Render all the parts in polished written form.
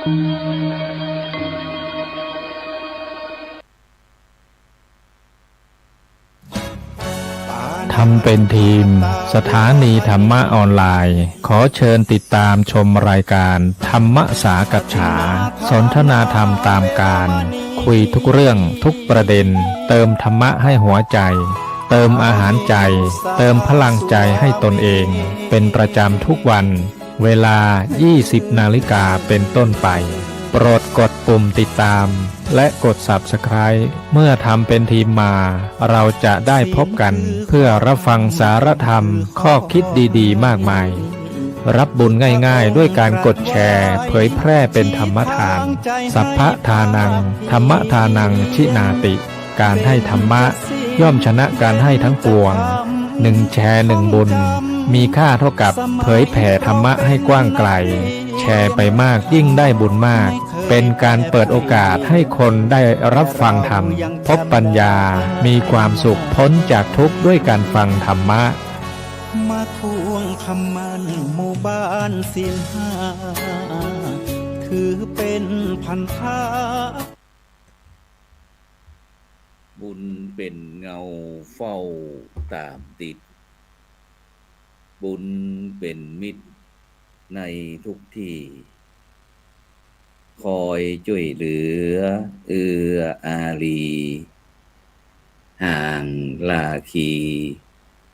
ทำเป็นทีมสถานีธรรมะออนไลน์ขอเชิญติดตามชมรายการธรรมสากัจฉาสนทนาธรรมตามการคุยทุกเรื่องทุกประเด็นเติมธรรมะให้หัวใจเติมอาหารใจเติมพลังใจให้ตนเองเป็นประจำทุกวันเวลา 20 นาฬิกาเป็นต้นไปโปรดกดปุ่มติดตามและกด Subscribe เมื่อทำเป็นทีมมาเราจะได้พบกันเพื่อรับฟังสารธรรมข้อคิดดีๆมากมายรับบุญง่ายๆด้วยการกดแชร์เผยแพร่เป็นธรรมทานสัพพทานังธรรมทานังชินาติการให้ธรรมะย่อมชนะการให้ทั้งปวง1 แชร์1 บุญมีค่าเท่ากับเผยแผ่ธรรมะให้กว้างไกลแชร์ไปมากยิ่งได้บุญมากเป็นการเปิดโอกาสให้คนได้รับฟังธรรมพบปัญญามีความสุขพ้นจากทุกข์ด้วยการฟังธรรมะมาทวงคำมันหมู่บ้านศีลห้าถือเป็นพันธะบุญเป็นเงาเฝ้าตามติดบุญเป็นมิตรในทุกที่คอยช่วยเหลือเอื้ออารีห่างลาคี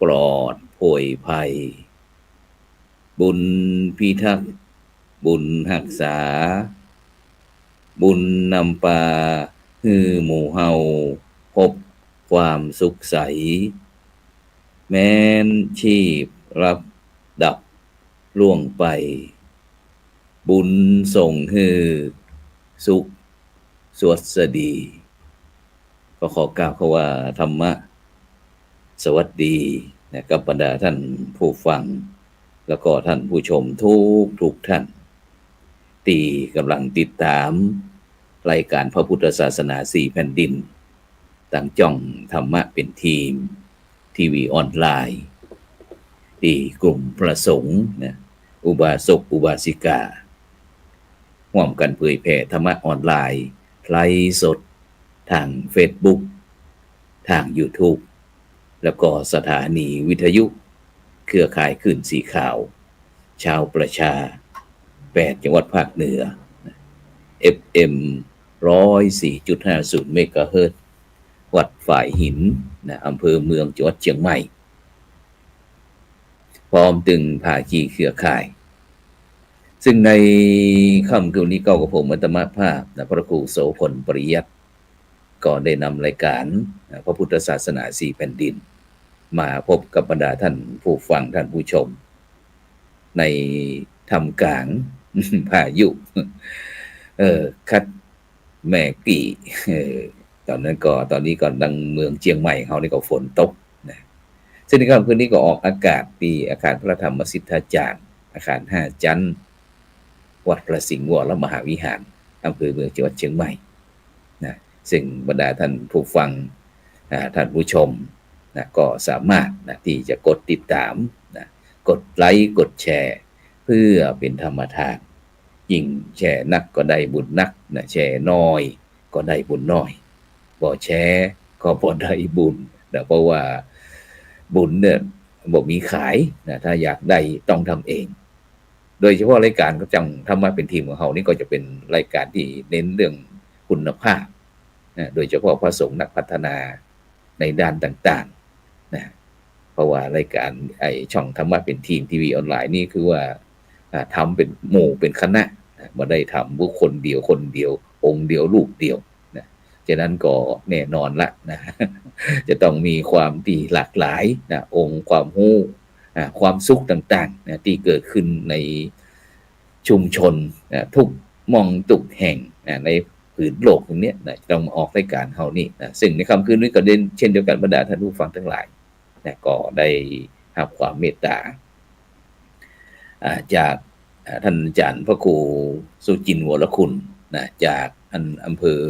ปลอดโผยภัยบุญพิทักษ์บุญรักษาบุญนำปาฮือหมู่เฮาพบความสุขใสแม้นชีพรับดับล่วงไปบุญส่งฮือสุขสวดสดีก็ขอกล่าวเขาว่าธรรมะสวัสดีนะกับบรรดาท่านผู้ฟังแล้วก็ท่านผู้ชมทุกท่านที่กำลังติดตามรายการพระพุทธศาสนา4 แผ่นดินตั้งจ้องธรรมะเป็นทีมทีวีออนไลน์ที่กลุ่มพระสงฆ์นะอุบาสกอุบาสิการ่วมกันเผยแผ่ธรรมะออนไลน์ไลฟ์สดทาง Facebook ทาง YouTube แล้วก็สถานีวิทยุเครือข่ายคลื่นสีขาวชาวประชา8 จังหวัดภาคเหนือ FM 104.50 เมกะเฮิรตซ์วัดฝ่ายหินนะอำเภอเมืองจังหวัดเชียงใหม่พร้อมตึงภาคีเครือข่ายซึ่งในค่ำคืนนี้ก็กับผมอัตมภาพนะพระครูโสพลปริยัติก็ได้นำรายการพระพุทธศาสนา4 แผ่นดินมาพบกับบรรดาท่านผู้ฟังท่านผู้ชมในทำกลางพายุคัดแม่กี่ตอนนี้ก่อนดังเมืองเชียงใหม่เขานี่ก็ฝนตกนะซึ่งในค่ำคืนนี้ก็ออกอากาศที่อาคารพระธรรมสิทธาจารย์อาคาร5 ชั้นวัดพระสิงห์วรมหาวิหารอำเภอเมืองจังหวัดเชียงใหม่นะซึ่งบรรดาท่านผู้ฟังท่านผู้ชมนะก็สามารถนะที่จะกดติดตามนะกดไลค์กดแชร์เพื่อเป็นธรรมทานยิ่งแชร์นักก็ได้บุญนักนะแชร์น้อยก็ได้บุญน้อยบ่แชร์ก็บ่ได้บุญนะเพราะว่าบุญเนี่ยบ่มีขายนะถ้าอยากได้ต้องทำเองโดยเฉพาะรายการก็จังธรรมะเป็นทีมของเรานี่ก็จะเป็นรายการที่เน้นเรื่องคุณภาพนะโดยเฉพาะพระสงฆ์นักพัฒนาในด้านต่างๆนะเพราะว่ารายการช่องธรรมะเป็นทีมทีวีออนไลน์นี่คือว่าทำเป็นหมู่เป็นคณะมาได้ทำบุคคลเดียวคนเดียวองค์เดียวรูปเดียวนะฉะนั้นก็แน่นอนละนะจะต้องมีความที่หลากหลายนะองค์ความรู้ความสุขต่างๆนะที่เกิดขึ้นในชุมชนนะทุกมองทุกแห่งนะในผืนโลกตรงนี้นะต้องออกรายการเฮานี่นะซึ่งในค่ำคืนนี้ก็เช่นเดียวกันบรรดาท่านผู้ฟังทั้งหลายนะก็ได้รับความเมตตาจากท่านอาจารย์พระครูสุจินต์วรคุณนะจากอำเภอ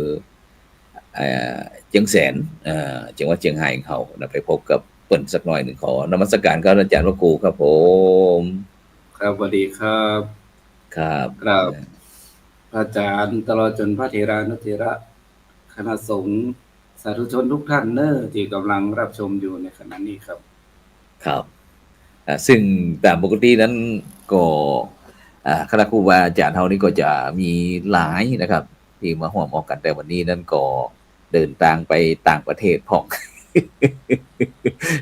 เชียงแสนจังหวัดเชียงรายเขานะไปพบกับเปิ้นสักหน่อยหนึ่งขอนมัสการครับอาจารย์พระครูครับผม ครับสวัสดีครับครับ ครับ พระอาจารย์ตลอดจนพระเถรานุเถระคณะสงฆ์สาธุชนทุกท่านเนอที่กำลังรับชมอยู่ในขณะนี้ครับ ครับซึ่งตามปกตินั้นก็คณะครูบาอาจารย์เฮานี่ก็จะมีหลายนะครับ ที่มาร่วมออกกันแต่วันนี้นั้นก็เดินทางไปต่างประเทศพ่อง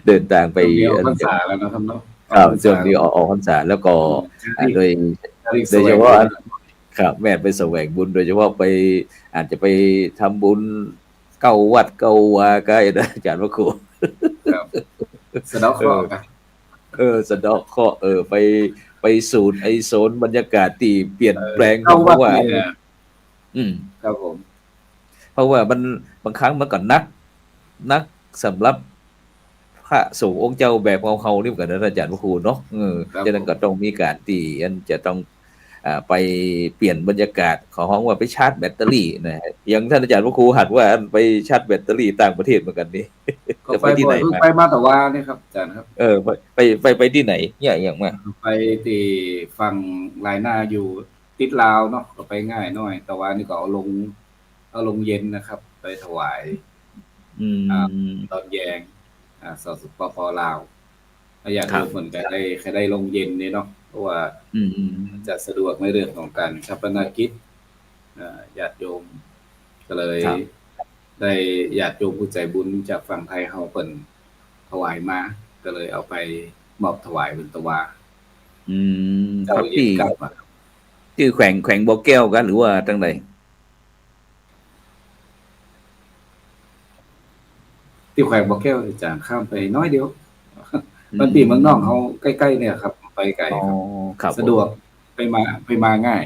เดินทางไป เดี๋ยวพรรษาแล้วนะครับเนาะ ครับช่วงนี้ออกพรรษาแล้วก็โดยเฉพาะครับแม่ไปแสวงบุญโดยเฉพาะไปอาจจะไปทำบุญเก้าวัดเก้าวาก็ได้อาจารย์พระครู ครับสะเดาะเคราะห์กัน สะเดาะเคราะห์ไปสูดไอโซนบรรยากาศที่เปลี่ยนแปลง เข้า เพ วัด ราะว่า เนี่ย ครับผม เพราะว่ามันบางครั้งมันก็นักสำหรับพระสงฆ์องค์เจ้าแบบเขานี่เหมือนกันนะอาจารย์พระครูเนาะฉะนั้นก็ต้องมีการที่อันจะต้องไปเปลี่ยนบรรยากาศขอห้องว่าไปชาร์จแบตเตอรี่นะฮะอย่างท่านอาจารย์พระครูหัดว่าอันไปชาร์จแบตเตอรี่ต่างประเทศเหมือนกันนี่ ก็ไปที่ไหนไปมาแต่ว่านี่ครับอาจารย์ครับ ไปที่ไหนอย่างมา ไปที่ฝั่งลายหน้าอยู่ติดลาวเนาะก็ไปง่ายหน่อย แต่ว่านี่ก็เอาลงเย็นนะครับ ไปถวายตอนแยงสปปลาวอยากรู้เหมือนกันได้ลงเย็นนี่เนาะเพราะว่าจะสะดวกในเรื่องของการชาปนกิจญาติโยมก็เลยได้ญาติโยมผู้ใจบุญจากฝั่งไทยเฮาเพิ่นถวายมาก็เลยเอาไปมอบถวายเป็นตะวาครับที่แขวงบ่อแก้วกันหรือว่าจังไดที่แขวงบ่อแก้วอาจารย์ข้ามไปน้อยเดียวมันปีเมืองนอกเขาใกล้ๆเนี่ยครับไปไกลครับสะดวกไปมาง่าย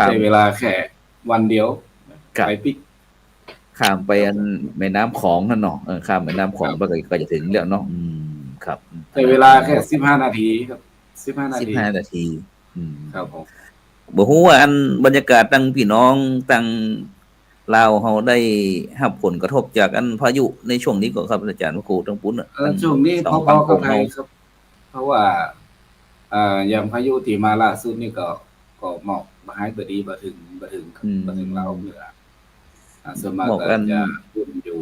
ใช้เวลาแค่วันเดียวไปปิกข้ามไปอันแม่น้ำของนั่นเนาะข้ามแม่น้ำของก็จะถึงแล้วเนาะครับใช้เวลาแค่15นาทีครับ15นาทีครับผมบ่ฮู้ว่าอันบรรยากาศตั้งพี่น้องตั้งลาวเฮาได้รับผลกระทบจากอันพายุในช่วงนี้ก็ครับอาจารย์ครูทั้งปุ้นช่วงนี้พอๆกับไทยครับเพราะว่าอย่างพายุที่มาล่าสุดนี่ก็หมอกบ่หายบ่ดีบ่ถึงลาวเหนือส่วนมากก็จะพุ่นอยู่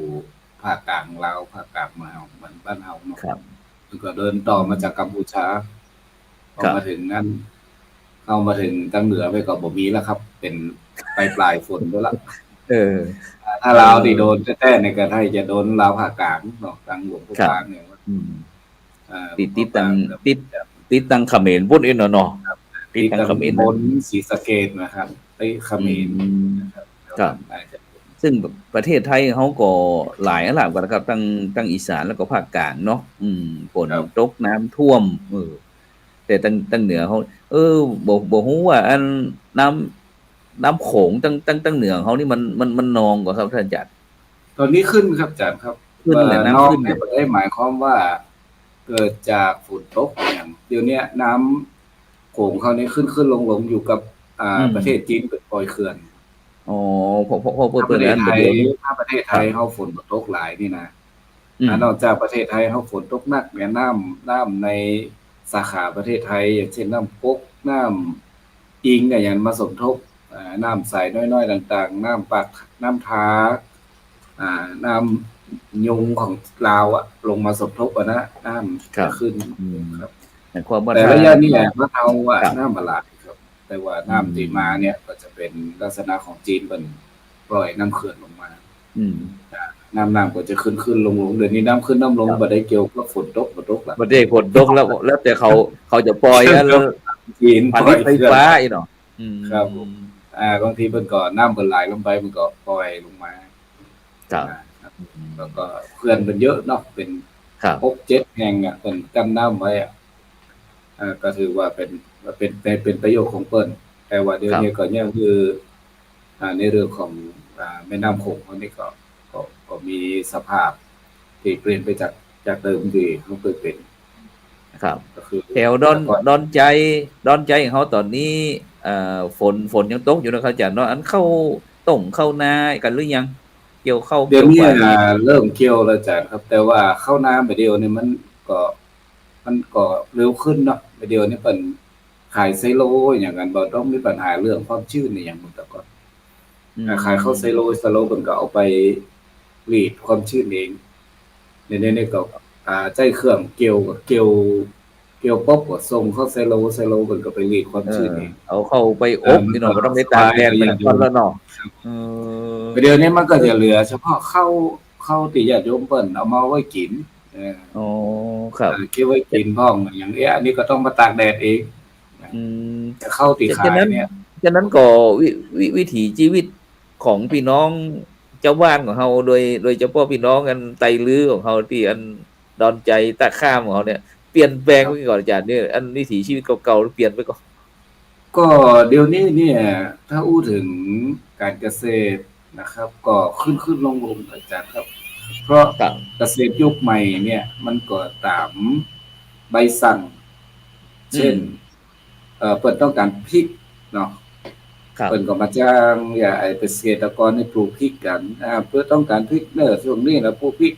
ภาคกลางลาวภาคกลางมาเหมือนบ้านเฮาเนาะครับแล้วก็เดินต่อมาจากกัมพูชาพอมาถึงนั้นเข้ามาถึงทางเหนือไปก็บ่มีแล้วครับ เป็นปลายฝนแล้วล่ะถ้าลาวที่โดนแท้ๆในกระไทยจะโดนลาวภาคกลางเนาะทางหลวงภาคกลางเนี่ยติดตังเขมรพุ่นอีเนาะติดตังเขมรบนศรีสะเกษนะครับไปเขมรนะครับซึ่งประเทศไทยเฮาก็หลายหลากกันนะครับทั้งอีสานแล้วก็ภาคกลางเนาะฝนตกน้ำท่วมแต่ตั้งเหนือเขาบ่ฮู้ว่าอันน้ำโขงตั้งเหนือเขานี่มันนองกว่าครับท่านอาจารย์ตอนนี้ขึ้นครับอาจารย์ครับขึ้นแล้วน้ำขึ้นไม่ได้หมายความว่าเกิดจากฝนตกอย่างเดี๋ยวนี้น้ำโขงเขานี่ขึ้นลงอยู่กับประเทศจีนเปิดปล่อยเขื่อนพอเปิดแล้วถ้าประเทศไทยเฮาฝนตกหลายนี่นะนอกจากประเทศไทยเฮาฝนตกหนักเนี่ยน้ำในสาขาประเทศไทยอย่างเช่นน้ำกกน้ำอิงเนี่ยอย่างมาสมทบน้ำใสน้อยๆต่างๆน้ำปักน้ำทาน้ำยุงของลาวลงมาสมทบนะน้ำจะขึ้นครับแต่ระยะนี้พระเทาน้ำบาลาครับแต่ว่าน้ำที่มาเนี่ยก็จะเป็นลักษณะของจีนเป็นปล่อยน้ำเขื่อนลงมาน้ำก็จะขึ้นลงเดี๋ยวนี้น้ำขึ้นน้ำลงบ่ได้เกี่ยวกับฝนตกละบ่ได้ฝนตกแล้วแต่เขาจะปล่อยแล้วจีนผลิตไฟฟ้าอีเนาะครับบางทีเพิ่นก็น้ำเพิ่นไหลลงไปมันก็ปล่อยลงมาครับแล้วก็เขื่อนมันเยอะเนาะเป็น6-7แห่งเพิ่นกั้นน้ำไว้ก็ถือว่าเป็นประโยชน์ของเพิ่นแต่ว่าเดี๋ยวนี้ก็ยังคือในเรื่องของแม่น้ำโขงนี่ก็มีสภาพที่เปลี่ยนไปจากเดิมที่มันเคยเป็นครับก็คือแถวดอนใจของเขาตอนนี้ฝนยังตกอยู่นะครับอาจารย์เนาะอันเข้านากันหรือยังเกี่ยวเข้าเดี๋ยวนี้เริ่มเกี่ยวแล้วอาจารย์ครับแต่ว่าเข้านาไปเดียวนี่มันก็เร็วขึ้นเนาะไปเดียวนี่เพิ่น ขายไซโลอย่างนั้นบ่ต้องมีปัญหาเรื่องความชื้นในอย่างมันแต่ก่อนขายเข้าไซโลเพิ่นก็เอาไปรีดความชื้นเองในก็ใจเครื่องเกี่ยวป๊อบก็ส่งเข้าไซโลเพิ่นก็ไปรีดความชื้นเอง เอาเข้าไปอบพี่น้องบ่ต้องไปตากแดดเป็นก้อนแล้วเนาะเดี๋ยวนี้มันก็จะเหลือเฉพาะเข้าที่ญาติโยมเพิ่นเอามาไว้กินอ๋อครับเก็บไว้กินพ้องอย่างนี้อันนี้ก็ต้องมาตากแดดเองจะเข้าที่ขายเนี่ยฉะนั้นก็วิถีชีวิตของพี่น้องเจ้าบ้านของเฮาโดยเฉพาะพี่น้องกันไตลื้อของเฮาที่อันดอนใจตะข้ามของเฮาเนี่ยเปลี่ยนแปลงไปก่อนอาจารย์เนี่ยอันวิถีชีวิตเก่าๆเปลี่ยนไปก่อนก็เดี๋ยวนี้เนี่ยถ้าอู้ถึงการเกษตรนะครับก็ขึ้นลงอาจารย์ครับเพราะเกษตรยุคใหม่เนี่ยมันก็ตามใบสั่งเช่นเปิดต้องการพริกเนาะเปิดก็มาจ้างอย่าไอ้เกษตรกรให้ปลูกพริกกันเพื่อต้องการพริกเนอะช่วงนี้นะปลูกพริก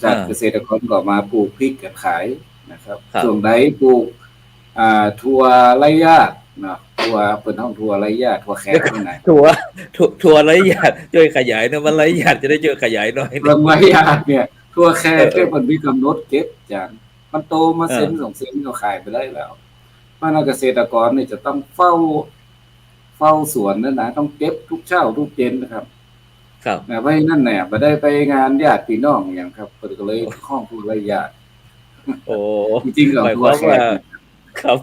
จากเกษตรกรก็มาปลูกพริกกันขายนะครับช่วงใดปลูกถั่วไร้ญาติเนาะถั่วเปิดห้องถั่วไร้ญาติถั่วแขกที่ไหนถั่วไร้ญาติช่วยขยายนะมันไร้ญาติจะได้ช่วยขยายหน่อยเรื่องไร้ญาติเนี่ยถั่วแขกที่มันมีกำหนดเก็บจานมันโตมาเซ็น2 เซ็นก็ขายไปได้แล้วเพราะนักเกษตรกรเนี่ยจะต้องเฝ้าสวนนั่นนะต้องเก็บทุกเช้าทุกเย็นนะครับเพราะนั่นเนี่ยบ่ได้ไปงานญาติพี่น้องอย่างครับเพิ่นก็เลยข้องถั่วไร้ญาติโอ้จริงๆก็ถั่วแขกครับ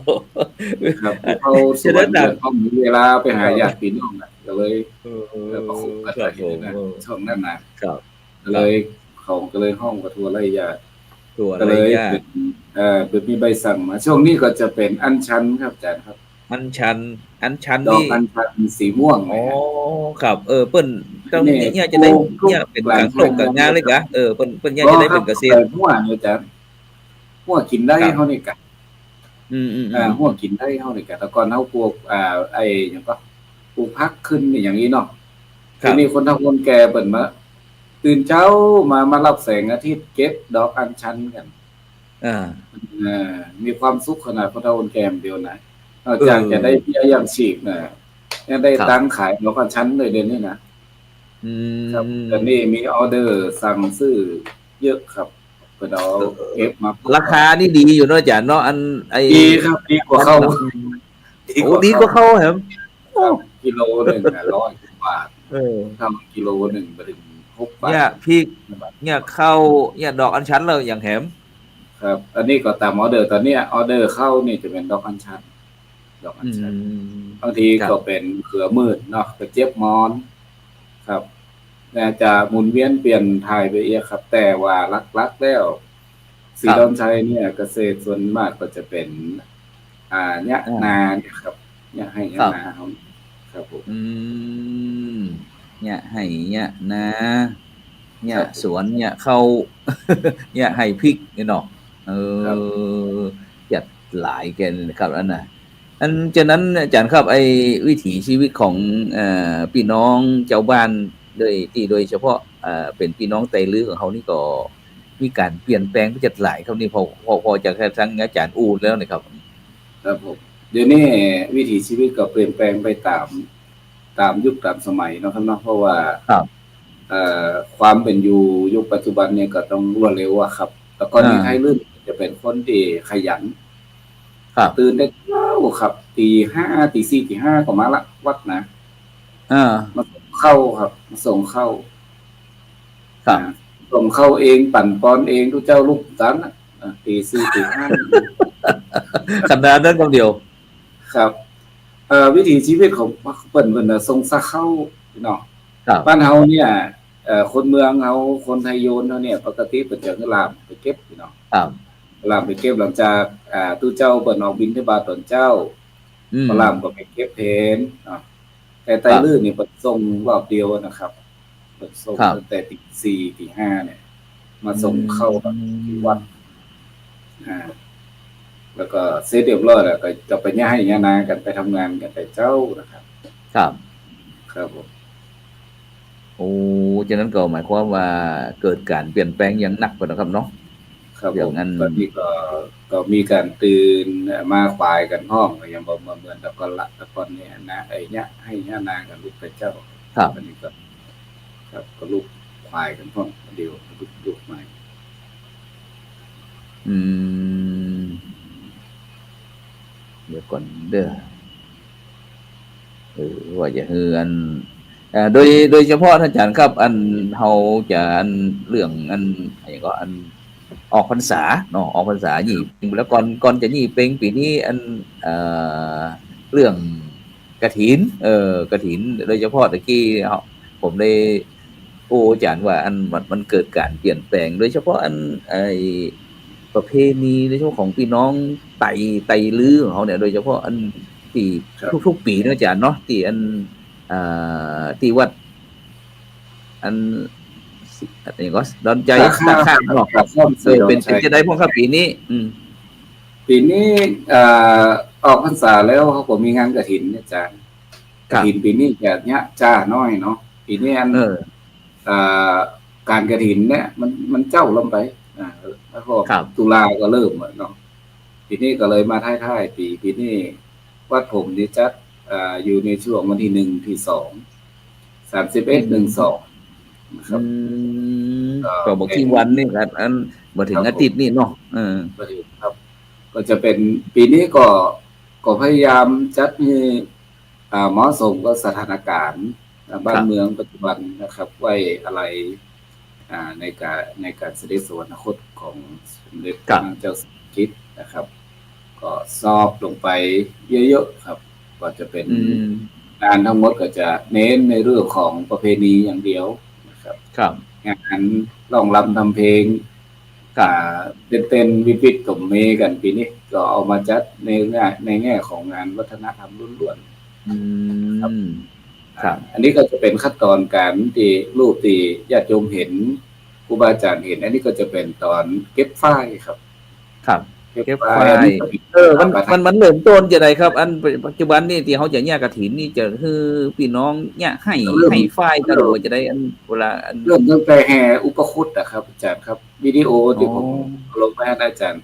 ครับเขาสวนเขามีเวลาไปหาญาติพี่น้องน่ะก็เลยประคบกันไปนะช่วงนั้นนะครับเลยเขาก็เลยห้องกระทัวไร่ญาติก็เลยเป็นมีใบสั่งมาช่วงนี้ก็จะเป็นอัญชันครับอาจารย์ครับอัญชันดอกอัญชันสีม่วงอ๋อครับเปิ้นต้องเนี่ยจะได้เนี่ยเป็นกลางโลกกลางงานเลยกะเปิ้นเนี่ยจะได้เป็นเกษตรม่วงอาจารย์ม่วงกินได้เฮานี่กะหัวกินได้เฮานี่ก็แต่ก่อนเฮาปลูกไอ้หยังก็ปลูกผักขึ้นนี่อย่างนี้เนาะทีนี้คนเฒ่าคนแก่เพิ่นมาตื่นเช้ามารับแสงอาทิตย์เก็บดอกอัญชันกันมีความสุขขนาดคนเฒ่าคนแก่เดียวนะนอกจากจะได้เบี้ยยังชีพนะยังได้ตังค์ขายดอกอัญชันเลยเดือนนี้นะครับตอนนี้มีออเดอร์สั่งซื้อเยอะครับเราเก็บมาราคานี่ดีอยู่เนาะอาจารย์เนาะอันดีครับดีกว่าเข้าดีกว่าเข้าครับกิโลนึง100 บาททำกิโลนึงไปถึง6 บาทเนี่ยพี่เนี่ยเข้าเนี่ยดอกอัญชันเลยอย่างแหมครับอันนี้ก็ตามออเดอร์ตอนนี้ออเดอร์เข้านี่จะเป็นดอกอัญชันบางทีก็เป็นเขือมืดเนาะกระเจี๊ยบมอนครับจะหมุนเวียนเปลี่ยนถ่ายไปเองครับแต่ว่าลักๆแล้วสีดอนชัยเนี่ยเกษตรส่วนมากก็จะเป็นเนี่ยนาครับเนี่ยให้นาครับผมเนี่ยให้เนี่ยนาเนี่ยสวนเนี่ยเข้าเนี่ยให้พริกนี่เนาะจัดหลายแกนครับอันน่ะฉะนั้นอาจารย์ครับไอ้วิถีชีวิตของพี่น้องเจ้าบ้านโดยเฉพาะเป็นพี่น้องไตลื้อของเขานี่ก็มีการเปลี่ยนแปลงไปจัดหลายครับนี่พอจากทั้งอาจารย์อูดแล้วนะครับครับผมเดี๋ยวนี้วิถีชีวิตก็เปลี่ยนแปลงไปตามยุคตามสมัยเนาะครับเนาะเพราะว่าความเป็นอยู่ยุคปัจจุบันเนี่ยก็ต้องรวดเร็วอะครับแต่ก่อนนี้ไทยลื่นจะเป็นคนที่ขยันตื่นได้เช้าครับตี 5 ตี 4 ตี 5ก็มาละวัดนะมาเข้าครับส่งเข้าส่งเข้าเองปั่นปอนเองทุกเจ้าลูกหลานตี 4 ตี 5ขนาดนั้นคนเดียวครับวิถีชีวิตของเปิ้นส่งซะเข้าเนาะบ้านเฮาเนี่ยคนเมืองเฮาคนไทยโยนเฮาเนี่ยปกติเปิ้นจะลามไปเก็บเนาะลามไปเก็บหลังจากตู้เจ้าเปิ้นออกบิณฑบาตตอนเจ้าลามก็ไปเก็บเพนเนาะแต่ไตลื้อนี่เปิดส่งรอบเดียวนะครับเปิดส่งตั้งแต่ตี 4 ตี 5เนี่ยมาส่งเข้าที่วัดแล้วก็เสร็จเรียบร้อยแล้วก็จะไปย้ายนากันไปทำงานกันแต่เจ้านะครับครับผมโอ้ฉะนั้นก็หมายความว่าเกิดการเปลี่ยนแปลงอย่างหนักกว่านะครับเนาะ ครับ เรื่ ผ อง ม อัน ตอนนี้ก็มีการตื่นมาควายกันห้องก็ยังบ่เหมือนแต่ก่อนละแต่ก่อนเนี่ยนะไอ้เนี่ยให้ย่านางกับลูกพระเจ้า ครับ อันนี้ก็ครับก็ลูกควายกันห้องเดียวลูกใหม่ อืมเดี๋ยวก่อนเด้อว่าจะเฮือนโดยเฉพาะท่านอาจารย์ครับ อันเฮาจะอันเรื่องอันอะไรก็อันออกพรรษาเนาะออกพรรษาหยี่เป็งแล้วก่อนจะหยี่เป็งปีนี้อันเรื่องกฐินกฐิน โดยเฉพาะตะกี้ผมได้อาจารย์ว่าอันมันเกิดการเปลี่ยนแปลง โดยเฉพาะอันไอประเพณีโดยเฉพาะของพี่น้องไตลื้อของเขาเนี่ยโดยเฉพาะอันที่ ครับ ทุกปีนะอาจารย์เนาะที่อันที่วัดอันอะไรก็ดอนใจตาข้ามเนาะเป็นจะได้พวกครับปีนี้ ปีนี้ออกพรรษาแล้วเขาก็มีงานกฐินเนี่ยอาจารย์กฐินปีนี้จะเนี่ยจ้าน้อยเนาะปีนี้อันการกฐินเนี่ยมันเจ้าลงไปแล้วก็ตุลาก็เริ่มเนาะปีนี้ก็เลยมาท้ายๆปีนี้วัดผมนี่จัดอยู่ในช่วงวันที่1ที่2 31 1 2ครับก็บอกที่วันนี่ครับอันมาถึงอาทิตย์นี่เนาะครับก็จะเป็นปีนี้ก็พยายามจัดให้เหมาะสมกับสถานการณ์บ้านเมืองปัจจุบันนะครับไว้อะไรในการเสด็จสวรรคตของสมเด็จพระนางเจ้าสิริกิติ์นะครับก็สอบลงไปเยอะๆครับก็จะเป็นงานทั้งหมดก็จะเน้นในเรื่องของประเพณีอย่างเดียวนะครับงานร้องรำทำเพลงเต้นวิดกับเมกันปีนี้ก็เอามาจัดในแง่ของงานวัฒนธรรมล้วนๆครับอันนี้ก็จะเป็นขั้นตอนการที่รูปที่ญาติโยมเห็นครูบาอาจารย์เห็นอันนี้ก็จะเป็นตอนเก็บฝ้ายครับเก็บฝ้ายมันเริ่มต้นจะไดครับอันปัจจุบันนี่ที่เขาจะแยกกฐินนี่จะคือพี่น้องเนี่ยให้ฝ้ายตลอดจะได้อันเวลาเริ่มตั้งแต่แห่อุปคุตนะครับอาจารย์ครับวิดีโอที่ผมลงไปให้อาจารย์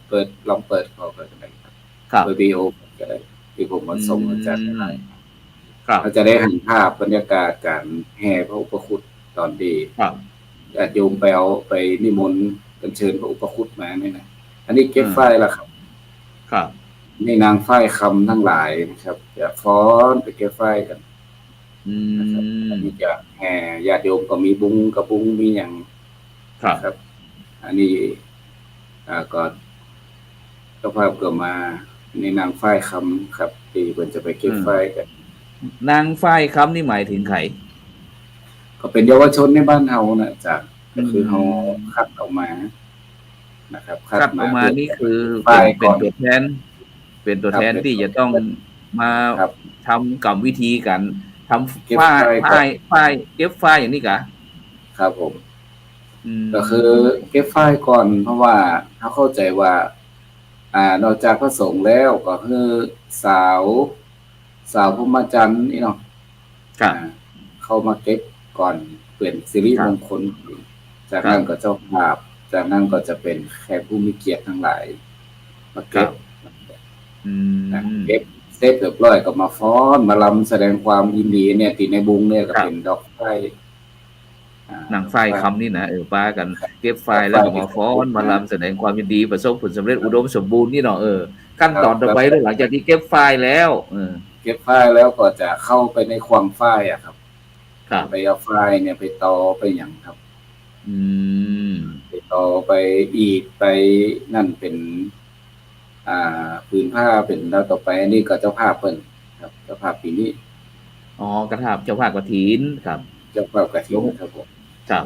ลองเปิดเข้าไปกันได้ครับวิดีโอก็ได้ที่ผมมาส่งอาจารย์ให้เราจะได้เห็นภาพบรรยากาศการแห่พระอุปคุตตอนดีญาติโยมไปนิมนต์กันเชิญพระอุปคุตมาเนี่ยนะอันนี้เก็บฝ้ายละครับนี่นางฝ้ายคำทั้งหลายนะครับจะฟ้อนไปเก็บฝ้ายกันนะครับอันนี้จะแห่ญาติโยมก็มีบุ้งกระบุ้งมีอย่างครับอันนี้ก็เจ้าภาพก็มาในนางฝ้ายคำครับที่เพิ่นจะไปเก็บฝ้ายกันนางฝ้ายคำนี่หมายถึงใครก็เป็นเยาวชนในบ้านเฮานะจ๊ะก็คือเฮาคัดออกมานะครับคัดออกมานี่คือเป็นตัวแทนที่จะต้องมาทำกรรมวิธีกันทำฝ้ายเก็บฝ้ายอย่างนี้กะครับผมก็คือเก็บฝ้ายก่อนเพราะว่าเขาเข้าใจว่านอกจากพระสงฆ์แล้วก็คือสาวพรหมจรรย์นี่เนาะเข้ามาเก็บก่อนเปลี่ยนสิริมงคลจากนั้นก็เจ้าภาพจากนั้นก็จะเป็นแขกผู้มีเกียรติทั้งหลายมาเก็บเสร็จเรียบร้อยก็มาฟ้อนมาลำแสดงความยินดีเนี่ยตีในบุงเนี่ยก็เป็นดอกไฟนางฝ้ายคำนี่นะป้ากันเก็บฝ้ายแล้วก็มาฟ้อนมาลำแสดงความยินดีประสบผลสำเร็จอุดมสมบูรณ์นี่เนาะขั้นตอนต่อไปหลังจากที่เก็บฝ้ายแล้วเก็บฝ้ายแล้วก็จะเข้าไปในควงฝ้ายอะครับไปเอาฝ้ายเนี่ยไปตอไปอย่างครับไปต่อไปอีกไปนั่นเป็นผืนผ้าเป็นแล้วต่อไปอันนี้ก็เจ้าภาพเพิ่นครับเจ้าภาพปีนี้กระถาบเจ้าภาพกฐินครับเจ้าภาพกฐินครับผมครับ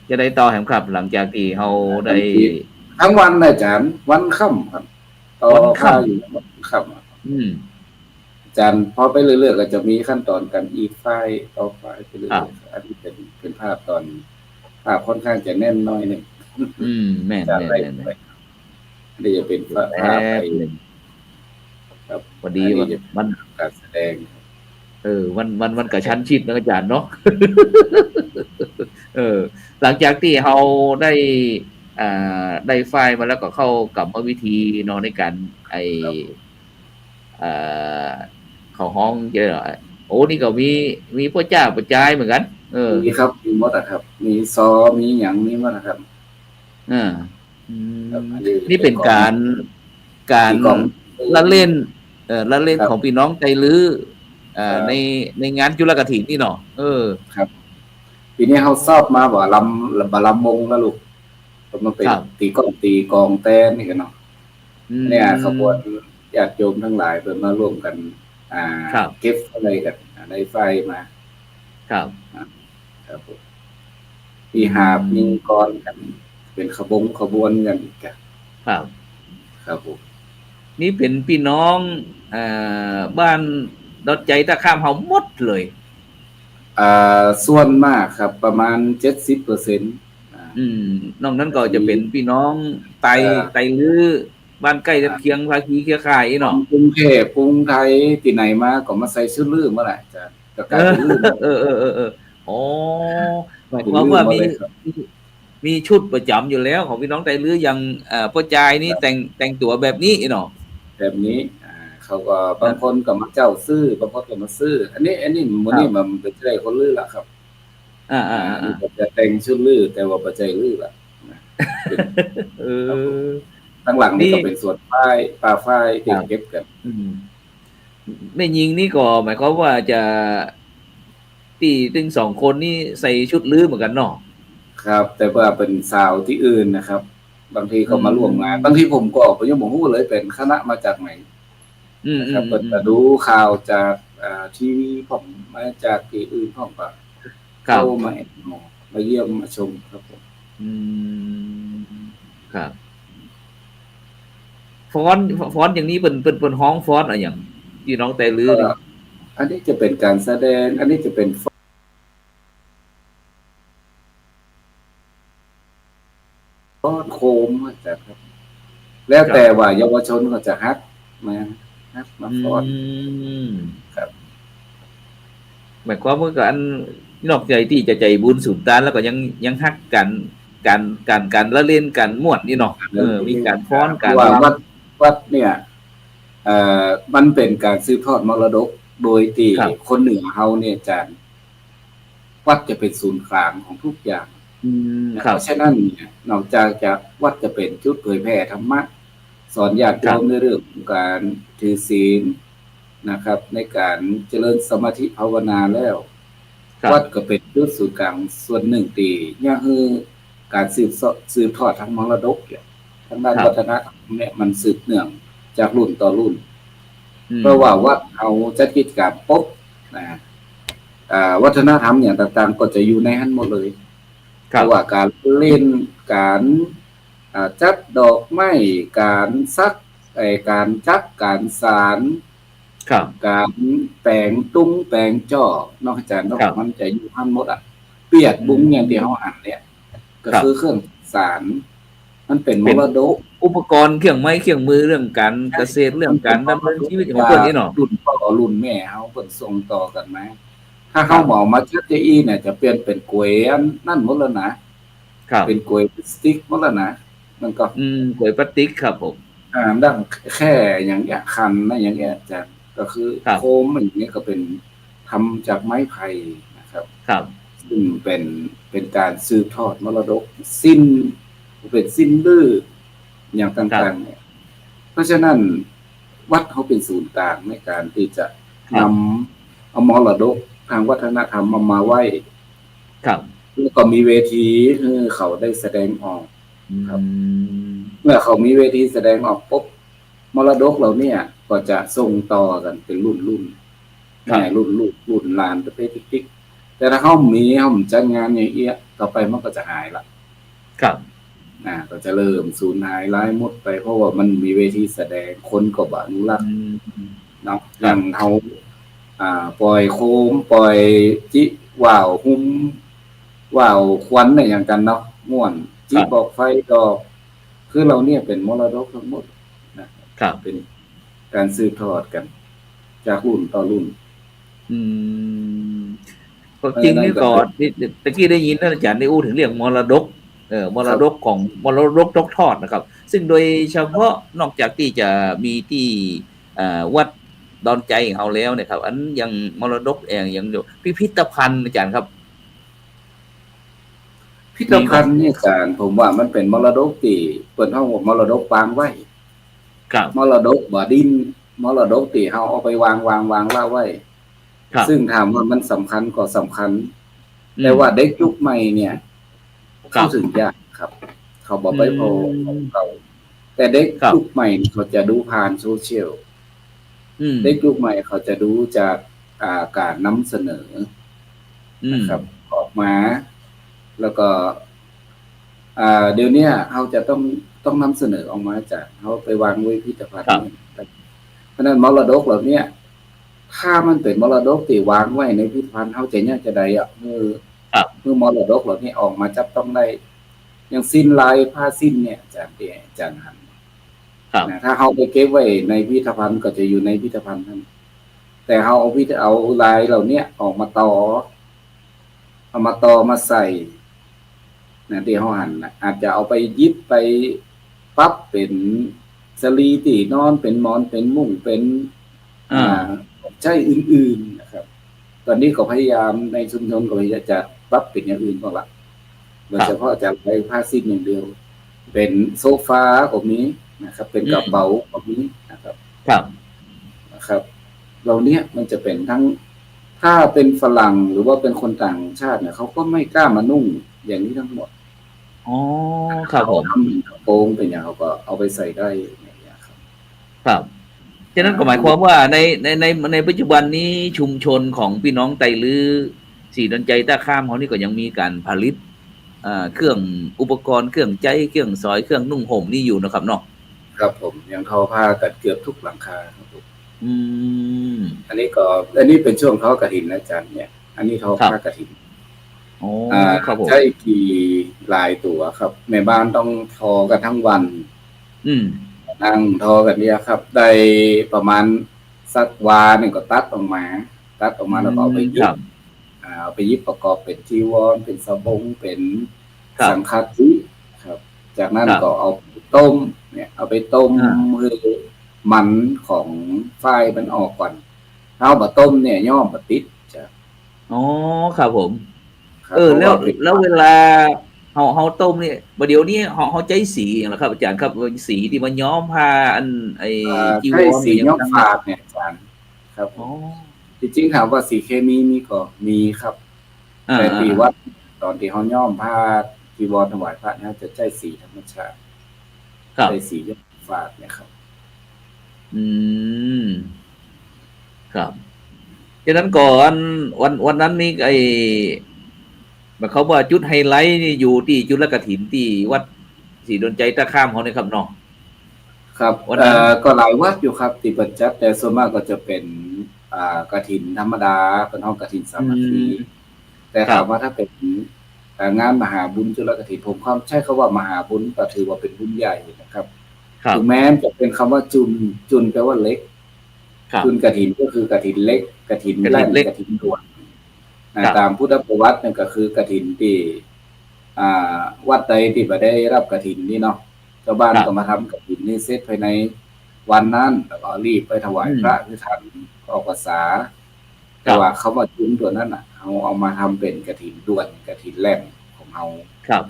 จะได้ต่อแห่งครับหลังจากที่เฮาได้ทั้งวันอาจารย์วันค่ำครับต่อค่ำอยู่วันค่ำอาจารย์พอไปเรื่อยๆก็จะมีขั้นตอนการอีกฝ้ายต่อฝ้ายไปเรื่อยๆอันนี้เป็นภาพตอนภาพค่อนข้างจะแน่นน้อยนึงแม่นนี่จะเป็นภาพครับพอดีมันการแสดงมันกระชั้นชิดนะอาจารย์เนาะหลังจากที่เฮาได้ ได้ไฟล์มาแล้วก็เข้ากรรมวิธีเนอนในการอ่าเขาห้องเยอะโอ้นี่ก็มีพ่อจ้าปัจจัยเหมือนกันมีครับมีหมดอะครับ มีซอมีหยังมีหมดนะครับ อ่า ครับอั นี่เป็นการละเล่นละเล่นของพี่น้องไตลื้อในงานจุลกฐินนี่เนาะครับปีนี้เขาชอบมาบ่ลำวงแล้วลูกมันเป็นตีกองแต้นนี่กันเนาะเนี่ยขบวนญาติโยมทั้งหลายเพิ่นมาร่วมกันเก็บอะไรกันได้ไฟมาครับครับมีหาบมีกรกันเป็นขบวนกันอีกครับครับผมนี่เป็นพี่น้องบ้านดอดใจตะข้ามเฮาหมดเลยส่วนมากครับประมาณ 70%นอกนั้นก็จะเป็นพี่น้องไตลื้อบ้านใกล้เคียงภาคีเครือข่ายเนาะกรุงเทพกรุงไทยที่ไหนมาก็มาใส่ชุดลือเมื่อไหร่จะกลายเป็นลืออ๋อหมายความว่ามีชุดประจำอยู่แล้วของพี่น้องไตลื้ออย่างพ่อจายนี่แต่งตัวแบบนี้เนาะแบบนี้เขาก็บางคนก็มาเจ้าซื้อบางคนก็มาซื้ออันนี้มื้อนี้มันเป็นใจคนลือละครับจะแต่งชุดลือแต่ว่าปัจจัยลือละทั้งหลังนี่ก็เป็นส่วนป้ายปลาฝ้ายที่เก็บกันแม่ยิงนี่ก็หมายความว่าจะตีตึง2คนนี่ใส่ชุดลือเหมือนกันเนาะครับแต่ว่าเป็นสาวที่อื่นนะครับบางทีเขามาร่วมงานบางทีผมก็ยังบ่ฮู้เลยเป็นคณะมาจากไหนครับเปิดมาดูข่าวจากทีวีผมมาจากที่อื่นผมก็เข้ามาเยี่ยมมาชมครับผมครับฟ้อนอย่างนี้เป็นฮ้องฟ้อนอะไรอย่างที่น้องไตลื้ออันนี้จะเป็นการแสดงอันนี้จะเป็นฟ้อนโคมอาจารย์ครับแล้วแต่ว่าเยาวชนก็จะฮักมาฟ้อนครับหมายความว่าการนอกใจที่จะใจบุญสุนทานแล้วก็ยังฮักการละเล่นกันม่วนนี่เนาะมีการฟ้อนกันว่าวัดเนี่ยมันเป็นการสืบทอดมรดกโดยที่คนเหนือเฮาเนี่ยอาจารย์วัดจะเป็นศูนย์กลางของทุกอย่างเพราะฉะนั้นนอกจากวัดจะเป็นจุดเผยแผ่ธรรมะสอนญาติโยมในเรื่องของการถือศีลนะครับในการเจริญสมาธิภาวนาแล้ววัดก็เป็นจุดศูนย์กลางส่วนหนึ่งตีเนี่ยคือการสืบทอดทางมรดกเนี่ยทางด้านวัฒนธรรมเนี่ยมันสืบเนื่องจากรุ่นต่อรุ่นเพราะว่าวัดเอาจัดกิจกรรมปุ๊บวัฒนธรรมอย่างต่างๆก็จะอยู่ในหันหมดเลยเพราะว่าการเล่นการจัดดอกไม้การซักการจักการสารการแปลงตุ้งแปลงจ่อนอกจากนั้นมันจะอยู่หันหมดเปียกบุ้งอย่างที่เฮาอ่านเนี่ยก็คือเครื่องสารมันเป็นมรดกอุปกรณ์เครื่องไม้เครื่องมือเรื่องการเกษตรเรื่องการดำเนินชีวิตของคนนี้เนาะรุ่นพ่อรุ่นแม่เฮาเพิ่นส่งต่อกันมาถ้าเฮาเหมามาจัดอีเนี่ยจะเปลี่ยนเป็นกล้วยนั่นหมดแล้วนะเป็นกล้วยพลาสติกหมดแล้วนะมันก็กล้วยพลาสติกครับผมดั้งแค่อย่างเงี้ยคันนะอย่างเงี้ยจะก็คือโคมอย่างเงี้ยก็เป็นทำจากไม้ไผ่นะครับซึ่งเป็นการสืบทอดมรดกเป็นสิ้นดื้ออย่างต่างๆเนี่ยเพราะฉะนั้นวัดเขาเป็นศูนย์กลางในการที่จะนำเอามรดกทางวัฒนธรรมมาไว้แล้วก็มีเวทีเขาได้แสดงออกครับเมื่อเขามีเวทีแสดงออกปุ๊บมรดกเราเนี่ยก็จะส่งต่อกันเป็นรุ่นแม่รุ่นหลานประเภทติ๊กแต่ถ้าเขาจัดงานอย่างเงี้ยต่อไปมันก็จะหายละก็จะเริ่มสูญหายร้ายหมดไปเพราะว่ามันมีเวทีแสดงคนก็บ่อนุรักษ์เนาะอย่างเฮาปล่อยโคมปล่อยจิว่าวหุ้มว่าวควันอะไรอย่างกันเนาะม่วนจิบอกไฟดอกคือเราเนี่ยเป็นมรดกทั้งหมดนะครับเป็นการสืบทอดกันจากรุ่นต่อรุ่นจริงนี่ก่อนตะกี้ได้ยินท่านอาจารย์ได้อู้ถึงเรื่องมรดก มรดกของมรดกตกทอดนะครับ ซึ่งโดยเฉพาะนอกจากที่จะมีที่วัดดอนใจของเขาแล้วเนี่ยครับ อันยังมรดกเองยังอยู่พิพิธภัณฑ์อาจารย์ครับ พิพิธภัณฑ์เนี่ยอาจารย์ผมว่ามันเป็นมรดกที่เปิดห้องมรดกวางไว้ ครับ มรดกบ่อดินมรดกที่เฮาเอาไปวางล่าไว้ ครับ ซึ่งถามว่ามันสำคัญก็สำคัญ แต่ว่าเด็กยุคใหม่เนี่ยเข้าถึงยากครับ เขาบอกไปพอเก่าแต่เด็กยุคใหม่เขาจะดูผ่านโซเชียลเด็กยุคใหม่เขาจะดูจากการนำเสนอนะครับ ออกมา แล้วก็เดี๋ยวนี้เขาจะต้องนำเสนอออกมาจากเขาไปวางไว้พิพิธภัณฑ์เพราะนั้นมรดกเหล่านี้ถ้ามันเป็นมรดกที่วางไว้ในพิพิธภัณฑ์เขาจะเนี่ยจะได้เมื่อมรดกเหล่านี้ออกมาจับต้องได้อย่างสิ้นลายผ้าสิ้นเนี่ยอาจารย์หันถ้าเขาไปเก็บไว้ในพิพิธภัณฑ์ก็จะอยู่ในพิพิธภัณฑ์นั้นแต่เขาเอาลายเหล่านี้ออกมาต่อเอามาต่อมาใส่ที่เขาหันอาจจะเอาไปยิบไปปั๊บเป็นสลีตีนอนเป็นมอนเป็นมุ้งเป็นใช้อื่นๆนะครับตอนนี้ก็พยายามในชุมชนก็พยายามจะปรับเป็นอย่างอื่นบ้างละโดยเฉพาะจากใช้ผ้าสิ้นอย่างเดียวเป็นโซฟาแบบนี้นะครับเป็นกระเป๋าแบบนี้นะครับนะครับเราเนี้ยมันจะเป็นทั้งถ้าเป็นฝรั่งหรือว่าเป็นคนต่างชาติเนี่ยเขาก็ไม่กล้ามานุ่งอย่างนี้ทั้งหมดอ๋อครับผมทำเป็นกระโปรงเป็นอย่างเขาก็เอาไปใส่ได้อย่างเงี้ยครับครับฉะนั้นก็หมายความว่าในปัจจุบันนี้ชุมชนของพี่น้องไตลือสีดอนใจท่าข้ามเขานี่ก็ยังมีการผลิตเครื่องอุปกรณ์เครื่องใจเครื่องสอยเครื่องนุ่งห่มนี่อยู่นะครับเนาะครับผมยังทอผ้ากันเกือบทุกหลังคาครับผมอันนี้เป็นช่วงทอกฐินนะอาจารย์เนี่ยอันนี้ทอผ้ากฐินใช้กี่ลายตัวครับแม่บ้านต้องทอกันทั้งวันนั่งทอกันเนี่ยครับได้ประมาณสักวาหนึ่งก็ตัดออกมาแล้วก็เอาไปยิบประกอบเป็นจีวรเป็นสบงเป็นสังฆาทิครับจากนั้นก็เอาไปต้มเนี่ยเอาไปต้มมือมันของฝ้ายมันออกก่อนเอามาต้มเนี่ยย่อมมาติดจ้ะอ๋อครับผมแล้วเวลาเขาต้มเนี่ยเดี๋ยวนี้เขาใจสีอย่างไรครับอาจารย์ครับสีที่มันย้อมผ้าอันจีวรสีย้อมฝาดเนี่ยอาจารย์ครับจริงๆถามว่าสีเคมีมีครับแต่ปีวัดตอนที่เขาย้อมผ้าจีวรถวายพระเนี่ยจะใช้สีธรรมชาติใช้สีย้อมฝาดเนี่ยครับครับฉะนั้นก่อนวันนั้นนี่เขาว่าจุดไฮไลท์นี่อยู่ที่จุลกฐินที่วัดศรีดลใจท่าข้ามเขาเนี่ยครับน้องครับก็หลายวัดอยู่ครับที่ประจัดแต่ส่วนมากก็จะเป็นกฐินธรรมดาเป็นห้องกฐินสามัคคีแต่ถามว่าถ้าเป็นงานมหาบุญจุลกฐินผมใช้คำว่ามหาบุญก็ถือว่าเป็นบุญใหญ่นะครับถึงแม้จะเป็นคำว่าจุนแปลว่าเล็กจุนกฐินก็คือกฐินเล็กกฐินแรกกฐินด่วนตามพุทธประวัตินั่นก็คือกฐินที่วัดใดที่บ่ได้รับกฐินนี่เนาะชาวบ้านก็มาทำกฐินนี่เสร็จภายในวันนั้นแล้วก็รีบไปถวายพระที่ท่านออกพรรษาแต่ว่าเขามาจุนตัวนั้นเอามาทำเป็นกฐินด่วนกฐินแรกของเรา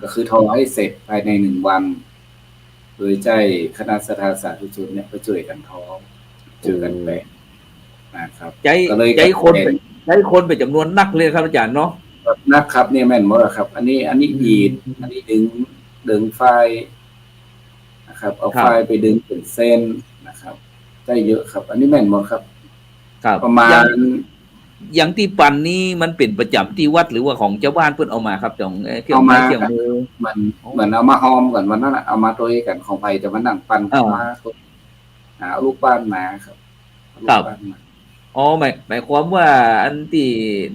ก็คือทอให้เสร็จภายใน1 วันโดยใจคณะสถาสาธุชนเนี่ยไปช่วยกันทอช่วยกันแปะนะครับใจคนเป็นจำนวนนักเลยครับอาจารย์เนาะนักครับเนี่ยแม่นหมดครับอันนี้ยีดอันนี้ดึงไฟนะครับเอาไฟไปดึงเป็นเส้นนะครับได้เยอะครับอันนี้แม่นหมดครับประมาณอย่างที่ปั่นนี้มันเป็นประจำที่วัดหรือว่าของเจ้าบ้านเพิ่นเอามาครับจองเครื่องไม้เครื่องมือมันเอามาหอมกันวันนั้นเอามาตัวกันของไผแต่มันนั่งปั่นมาเอาลูกบ้านมาครับลูกบ้านมาอ๋อหมายความว่าอันที่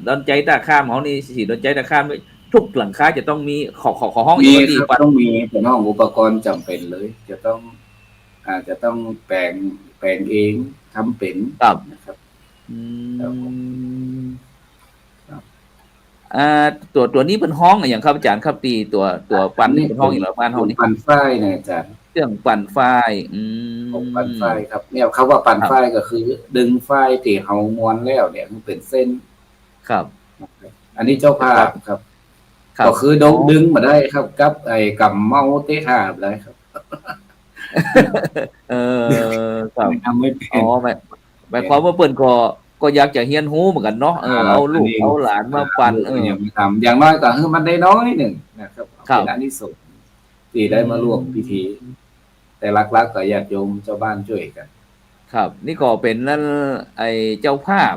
ดอนใจท่าข้ามเขานี่สีดอนใจท่าข้ามทุกหลังคาจะต้องมีขอห้องอีกทีต้องมีเป็นห้องอุปกรณ์จำเป็นเลยจะต้องแปลงเองทำเป็นนะครับ ตัวนี้เป็นห้องอย่างครับอาจารย์ครับตีตัวปั่นนี่เป็นห้องอย่างไรบ้านห้องนี้ ปั่นฝ้ายเนี่ยอาจารย์ เครื่องปั่นฝ้ายผมปั่นฝ้ายครับเนี่ยเขาว่าปั่นฝ้ายก็คือ ดึงฝ้ายที่เฮาม้วนแล้วเนี่ยมันเป็นเส้น ครับ อันนี้เจ้าภาพครับก็คือดึงมาได้ครับกับไอ้กำเมาเตะท่าได้ครับ ครับ ทำไม่เป็ อ๋ น อหมายความว่าเปิ้นก็อยากจะเฮียนฮู้เหมือนกันเนาะเอาลูกเอาหลานมาปั่นยังไม่ทำอย่างน้อยก็คือมันได้น้อยหนึ่งนะครับเป็นอันนี้ส่งที่ได้มาร่วมพิธี แต่หลักๆก็ญาติโยมเจ้าบ้านช่วยกัน ครับ นี่ก็เป็นนั่นไอ้เจ้าภาพ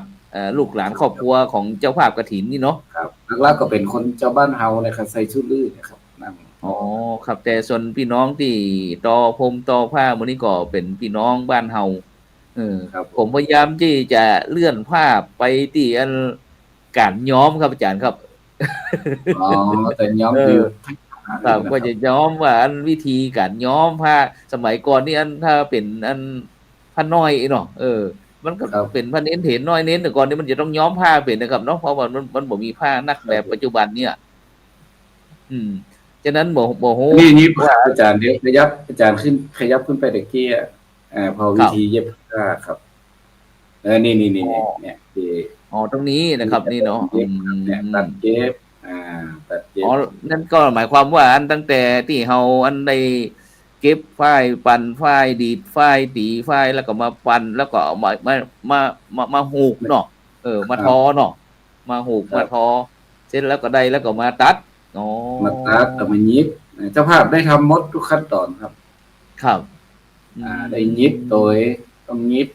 ลูกหลานครอบครัวของเจ้าภาพกฐินนี่เนาะ ครับหลักๆก็เป็นคนเจ้าบ้านเฮานะครับใส่ชุดลื่นนะครับนั่ง อ๋อครับแต่ส่วนพี่น้องที่ต่อพรมต่อผ้ามื้อนี้ก็เป็นพี่น้องบ้านเฮาครับ ผมพยายามที่จะเลื่อนภาพไปที่อันการย้อมครับอาจารย์ครับ อ๋อแต่ย้อมคือ ครับก็จะย้อมว่าอันวิธีการย้อมผ้าสมัยก่อนนี่อันถ้าเป็นอันผ้าน้อยเนาะมันก็เป็นผ้าเน้นเถนน้อยเน้นแต่ก่อนนี่มันจะต้องย้อมผ้าเป็นนะครับเนาะเพราะว่ามันบ่มีผ้านักแบบปัจจุบันเนี่ยฉะนั้นบ่ฮู้นี่อาจารย์เดี๋ยวขยับอาจารย์ขยับขึ้นไปตะกี้พอวิธีเย็บผ้าครับนี่เนี่ยตรงนี้นะครับนี่เนาะเนี่ยตัดเย็บตัดเย็บนั่นก็หมายความว่าอันตั้งแต่ที่เฮาอันได้เก็บฝ้ายปั่นฝ้ายดีดฝ้ายตีฝ้ายแล้วก็มาปั่นแล้วก็เอามาหูกเนาะมาทอเนาะมาหูกมาทอเสร็จแล้วก็ได้แล้วก็มาตัดมาตัดแล้วมายิบเจ้าภาพได้ทำหมดทุกขั้นตอนครับครับได้ยิบโดยต้องยิบ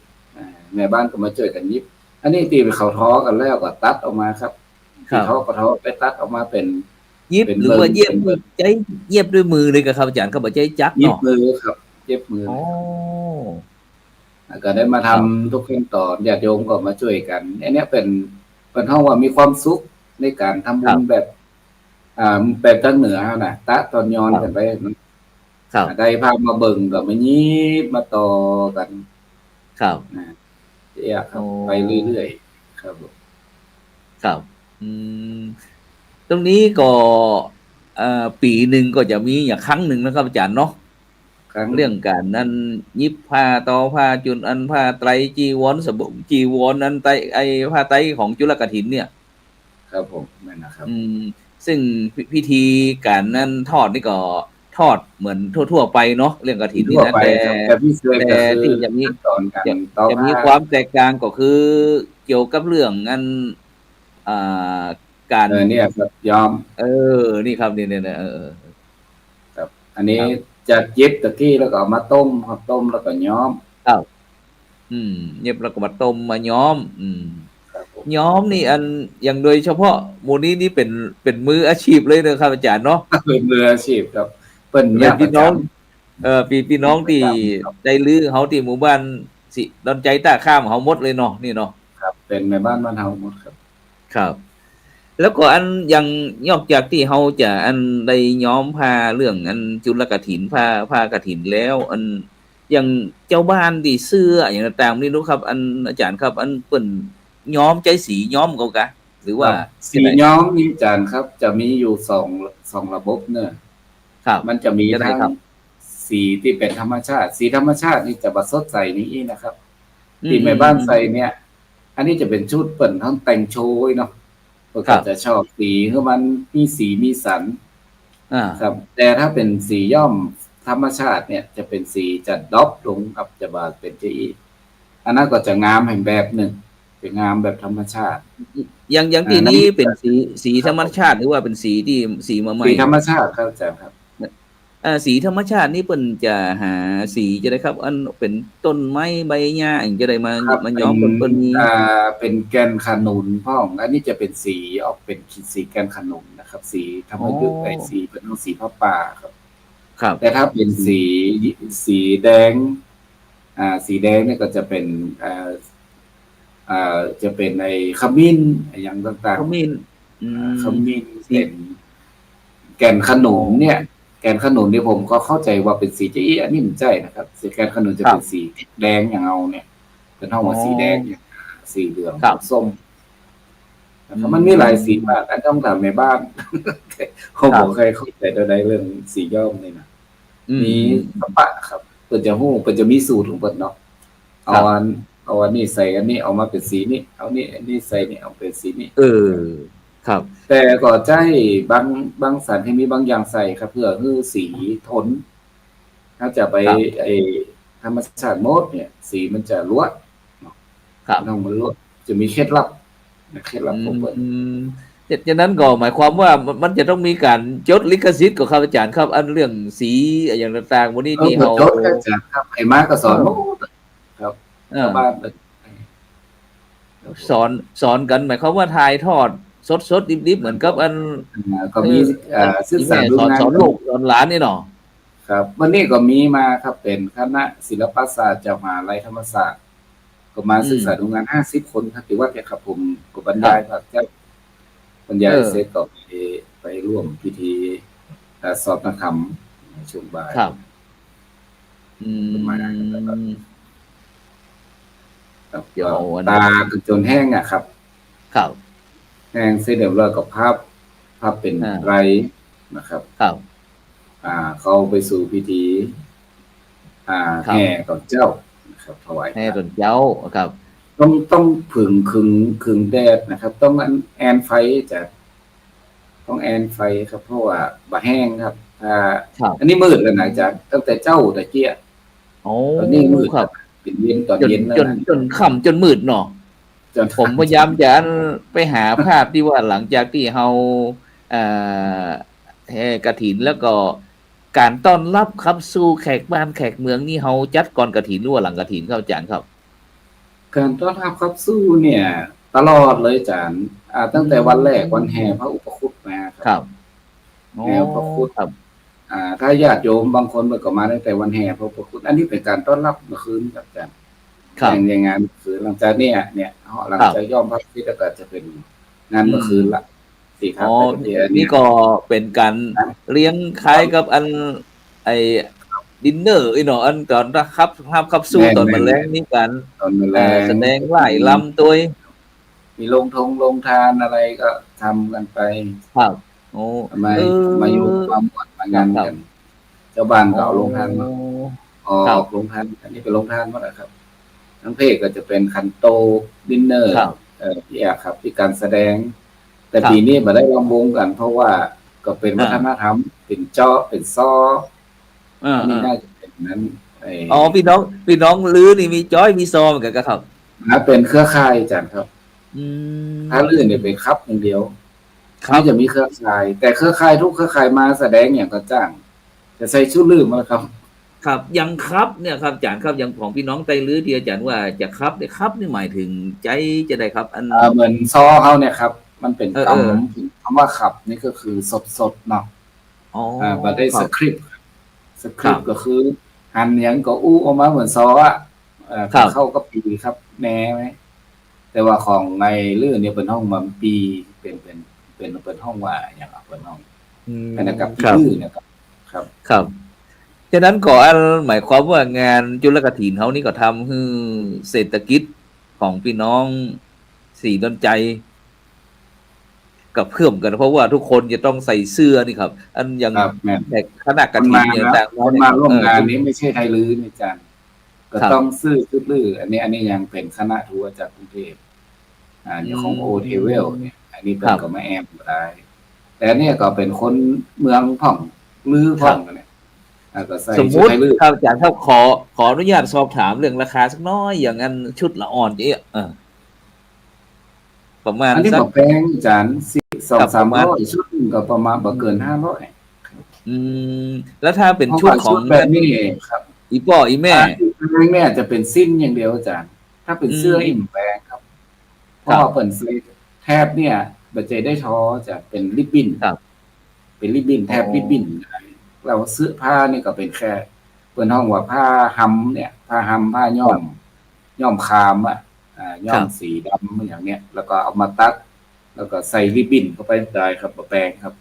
แม่บ้านก็มาช่วยกันยิบอันนี้ตีไปเขาท้อกันแล้วก็ตัดออกมาครับที่ท้อก็ท้อไปตัดออกมาเป็นยิบหรือว่าเย็บใจเย็บด้วยมือเลยครับอาจารย์เขาบอกใจจักเนาะยิบมือครับเย็บมือก็ได้มาทำทุกขั้นตอนญาติโยมก็มาช่วยกันอันนี้เป็นห้องว่ามีความสุขในการทำบุญแบบแบบทางเหนือน่ะตะตอนย้อนกันไปได้พามาเบิ่งก็มายิบมาต่อกันครับครับไปเรื่อยๆครับครับตรงนี้ก็ปีหนึ่งก็จะมีอย่างครั้งหนึ่งนะครับอาจารย์เนาะเรื่องการนั้นยิบผ้าต่อผ้าจุลอันผ้าไตรจีวรสบงจีวรนั้นไตไอผ้าไตรของจุลกฐินเนี่ยครับผมนั่นนะครับซึ่งพิธีการนั้นทอดนี่ก็ทอดเหมือนทั่วๆไปเนาะเรื่องกฐินนี่นะแต่ที่จะมีความแตกต่างก็คือเกี่ยวกับเรื่องนั้นการเนี่ยครับยอมนี่ครับนี่ครับอันนี้จะเย็บตะกี้แล้วก็มาต้มครับต้มแล้วก็ย้อมครับเย็บแล้วก็มาต้มมาย้อมย้อมนี่อันอย่างโดยเฉพาะหมู่นี้นี่เป็นมืออาชีพเลยนะครับอาจารย์เนาะเป็นมืออาชีพครับเป็นพี่น้องพี่น้องที่ได้ลือเฮาที่หมู่บ้านสิดอนใจตาข้ามเฮาหมดเลยเนาะนี่เนาะครับเป็นแม่บ้านเฮาหมดครับครับแล้วก็อันยังนอกจากที่เฮาจะอันได้ย้อมผ้าเรื่องอันจุลกฐินผ้ากฐินแล้วอันอย่างเจ้าบ้านที่เสื้ออย่างต่างๆนี่รู้ครับอันอาจารย์ครับอันเปิ้นย้อมใจสีย้อมเขากะหรือว่าสีย้อมนี่อาจารย์ครับจะมีอยู่สองระบบเนี่ยมันจะมีทั้งสีที่เป็นธรรมชาติสีธรรมชาตินี่จะบสดใสนี้นะครับที่แม่บ้านใส่เนี่ยอันนี้จะเป็นชุดเปิ่นทั้งแต่งโชว์เนาะก็จะชอบสีคือมันมีสีมีสันครับแต่ถ้าเป็นสีย่อมธรรมชาติเนี่ยจะเป็นสีจะดรอปลงกับจะบาเป็นจีอันนั้นก็จะงามแห่งแบบหนึ่งเป็นงามแบบธรรมชาติอย่างที่นี้เป็นสีธรรมชาติหรือว่าเป็นสีที่สีมาใหม่สีธรรมชาติครับอาจารย์ครับสีธรรมชาตินี่เปิ้นจะหาสีจะได้ครับอันเป็นต้นไม้ใบหญ้าอย่างจะได้มาย้อมต้นนี้เป็นแกนขนุนพ่องอันนี้จะเป็นสีออกเป็นสีแกนขนุนนะครับสีธรรมยุกต์สีเป็นสีผ้าป่าครับแต่ถ้าเป็นสีแดงสีแดงเนี่ยก็จะเป็นจะเป็นในขมิ้นอย่างต่างๆขมิ้นเป็นแกนขนุนเนี่ยแกนขนุนเนี่ยผมก็เข้าใจว่าเป็นสีจีอันนี้มันใช่นะครับสีแกนขนุนจะเป็นสีแดงอย่างเอาเนี่ยเป็นห้องว่าสีแดงสีเหลืองส้ม นะครับมันมีหลายสีมากอันต้องถามในบ้าน เขาบอกใครเข้าใจได้เรื่องสีย้อมนี่นะมีสปะครับเปิดจะหู้เปิดจะมีสูตรของเปิดเนาะเอาอันนี้ใส่อันนี้เอามาเป็นสีนี้เอานี่อันนี้ใส่นี่เอาเป็นสีนี้ครับแต่ก็ใจบางสารเคมีบางอย่างใส่ครับเพื่อให้สีทนถ้าจะไปไอธรรมชาติโมดเนี่ยสีมันจะล้วนครับต้องมันล้วนจะมีเคล็ดลับของเปิดจากนั้นก็หมายความว่ามันจะต้องมีการจดลิขสิทธิ์กับครับอาจารย์ครับอันเรื่องสีอย่างต่างๆวันนี้ที่เราจดอาจารย์ครับไอ้มาก็สอนครับบ้านสอนกันหมายความว่าถ่ายทอดสดดิบๆเหมือนกับอันก็มีศึกษาดูงานสอนลูกสอนหลานนี่เนาะครับวันนี้ก็มีมาครับเป็นคณะศิลปศาสตร์จากมหาวิทยาลัยธรรมศาสตร์ก็มาศึกษาดูงาน50 คนครับที่ว่าแกครับผมก็บรรยายครับแกบรรยายเสร็จก็ไปร่วมพิธีสอบนักธรรมในช่วงบ่ายครับตาจนแห้งอ่ะครับครับแห้งเสร็จเดี๋ยวเราก็ภาพเป็นไรนะครับครับเข้าไปสู่พิธีแห่ก่อนเจ้านะครับถวายแห่ก่อนเจ้าครับต้องผึ่งขึงแดดนะครับต้องแอนไฟจะต้องแอนไฟครับเพราะว่าบะแห้งครับอันนี้มืดแล้วนะจ๊ะตั้งแต่เจ้าตะเกียตอนนี้มืดครับเป็นเย็นตอนเย็นแล้วจนค่ำจนมืดเนาะผมพยายามจะไปหาภาพที่ว่าหลังจากที่เฮาแห่กฐินแล้วก็การต้อนรับครับสู่แขกบ้านแขกเมืองนี่เฮาจัดก่อนกฐินหรือว่าหลังกฐินครับอาจารย์ครับการต้อนรับครับสู้เนี่ยตลอดเลยอาจารย์ตั้งแต่วันแรกวันแห่พระอุปคุตมาครับแห่พระอุปคุตครับถ้าญาติโยมบางคนก็มาตั้งแต่วันแห่พระอุปคุตอันนี้เป็นการต้อนรับเมื่อคืนครับอาจารย์อย่างงานคือหลังจากเนี่ยหลังจากย่อมพระพิธีก็จะเป็นงานเมื่อคืนละสิครับนี่ก็เป็นการเลี้ยงคล้ายกับอันไอดินเนอร์เนาะอันตอนครับสู้ตอนมาแรงนี่กันแสดงไล่ลำตัวมีลงทานอะไรก็ทำกันไปครับมาอยู่มาหมดมางานกันเจ้าบ้านก็เอาลงทานมาออกลงทานอันนี้เป็นลงทานมาแล้วครับทั้งเพศก็จะเป็นคันโตดินเนอร์ที่ครับที่การแสดงแต่ปีนี้มาได้รำวงกันเพราะว่าก็เป็นวัฒนธรรมเป็นเป็นซ้อนี่น่าจะเป็นนั้นพี่น้องลือนี่มีจ้อยมีซอเหมือนกันครับเป็นเครือข่ายอาจารย์ครับถ้าลือเนี่ยเป็นครับอย่างเดียวไม่จะมีเครือข่ายแต่เครือข่ายทุกเครือข่ายมาแสดงอย่างก็จ้างจะใส่ชุดลือมาครับครับยังครับเนี่ยครับอาจารย์ครับยังของพี่น้องไตลือที่อาจารย์ว่าจะครับเนี่ยครับนี่หมายถึงใจจะได้ครับเหมือนซอเขาเนี่ยครับมันเป็นคำว่าขับนี่ก็คือสดเนาะมาได้สคริปต์ก็คือหันยังก็อู้ออกมาเหมือนซอเข้าก็ปีครับแน่ไหมแต่ว่าของในเรื่องเนี่ยเป็นห้องมันปีเป็นห้องว่าอย่างเป็นห้องเป็นกับชื่อเนี่ยครับฉะนั้นก็หมายความว่างานจุลกฐินเขานี่ก็ทำให้เศรษฐกิจของพี่น้องสี่ดนใจกับเพิ่มกันเพราะว่าทุกคนจะต้องใส่เสื้อนี่ครับอันอย่างแต่คณะกฐินเนี่ยต่างคนมาร่วมงานนี้ไม่ใช่ไทยลื้อนี่จันก็ต้องซื้อชุดลื้ออันนี้ยังเป็นคณะทัวร์จากกรุงเทพอย่างของโอเทเวลเนี่ยอันนี้เป็นก็มาแอมได้แต่เนี่ยก็เป็นคนเมืองพ่องลื้อพ่องเนี่ยสมมติถ้าอาจารย์ขออนุญาตสอบถามเรื่องราคาสักน้อยอย่างนั้นชุดละอ่อนประมาณอันนี้บอกแพงอาจารย์200-300ชุดก็ประมาณบ่เกิน500แล้วถ้าเป็นชุดของแบบนี้ครับอีพ่ออีแม่จะเป็นสิ้นอย่างเดียวอาจารย์ถ้าเป็นเสื้ออิ่มแพงครับเพราะว่าเปิดแทบเนี่ยบัจเจได้ท้อจะเป็นริบบิ้นเป็นริบบิ้นแทบริบบิ้นเราซื้อผ้านี่ก็เป็นแค่เปิดห้องว่าผ้าฮัมเนี่ยผ้าฮัมผ้าย่อมคามย่อมสีดำอย่างเนี้ยแล้วก็เอามาตัดแล้วก็ใส่ริบบิ้นเข้าไปได้ครับแปลงครับ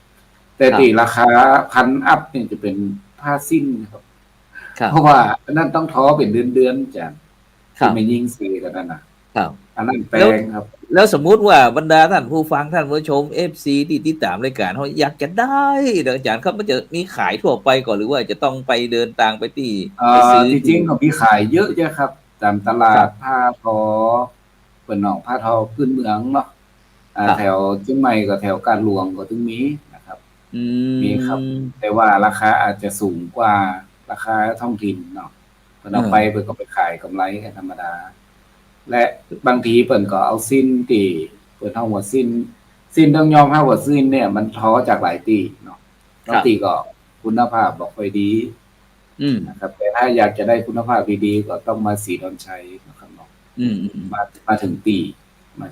แต่ตีราคา1,000 อัพนี่จะเป็นผ้าสิ้นครับเพราะว่าอันนั้นต้องท้อเป็นเดือนๆจ้ะไม่ยิงสีกันนั่นอันนั้นแปลงครับ แล้วสมมุติว่าบรรดาท่านผู้ฟังท่านผู้ชม FC ที่ติดตามรายการเขาอยากจะได้เดี๋ยวอาจารย์ครับมันจะมีขายทั่วไปก่อนหรือว่าจะต้องไปเดินทางไปที่ไปซื้อ จริงๆก็มีขายเยอะแยะครับตามตลา ครั ด บ ผ้าทอเปิ่นน้องผ้าทอพื้นเมืองเนาะ ครับ แถวเชียงใหม่ก็แถวการหลวงก็ถึงมีนะครับ อื มีครับ แต่ว่าราคาอาจจะสูงกว่าราคาท้องถิ่นเนาะเพิ่นเอาไปเพิ่นก็ไปขายกำไรกันธรรมดา และบางทีเพิ่นก็เอาสิ้นที่เพิ่นเฮาว่าสิ้นต้องยอมรับว่าสิ้นเนี่ยมันท้อจากหลายตีเนาะบางตีก็คุณภาพบ่ค่อยดี อืม นะครับแต่ถ้าอยากจะได้คุณภาพดีๆก็ต้องมาศรีดอนชัยนะครับเนาะ อืม มาถึงตี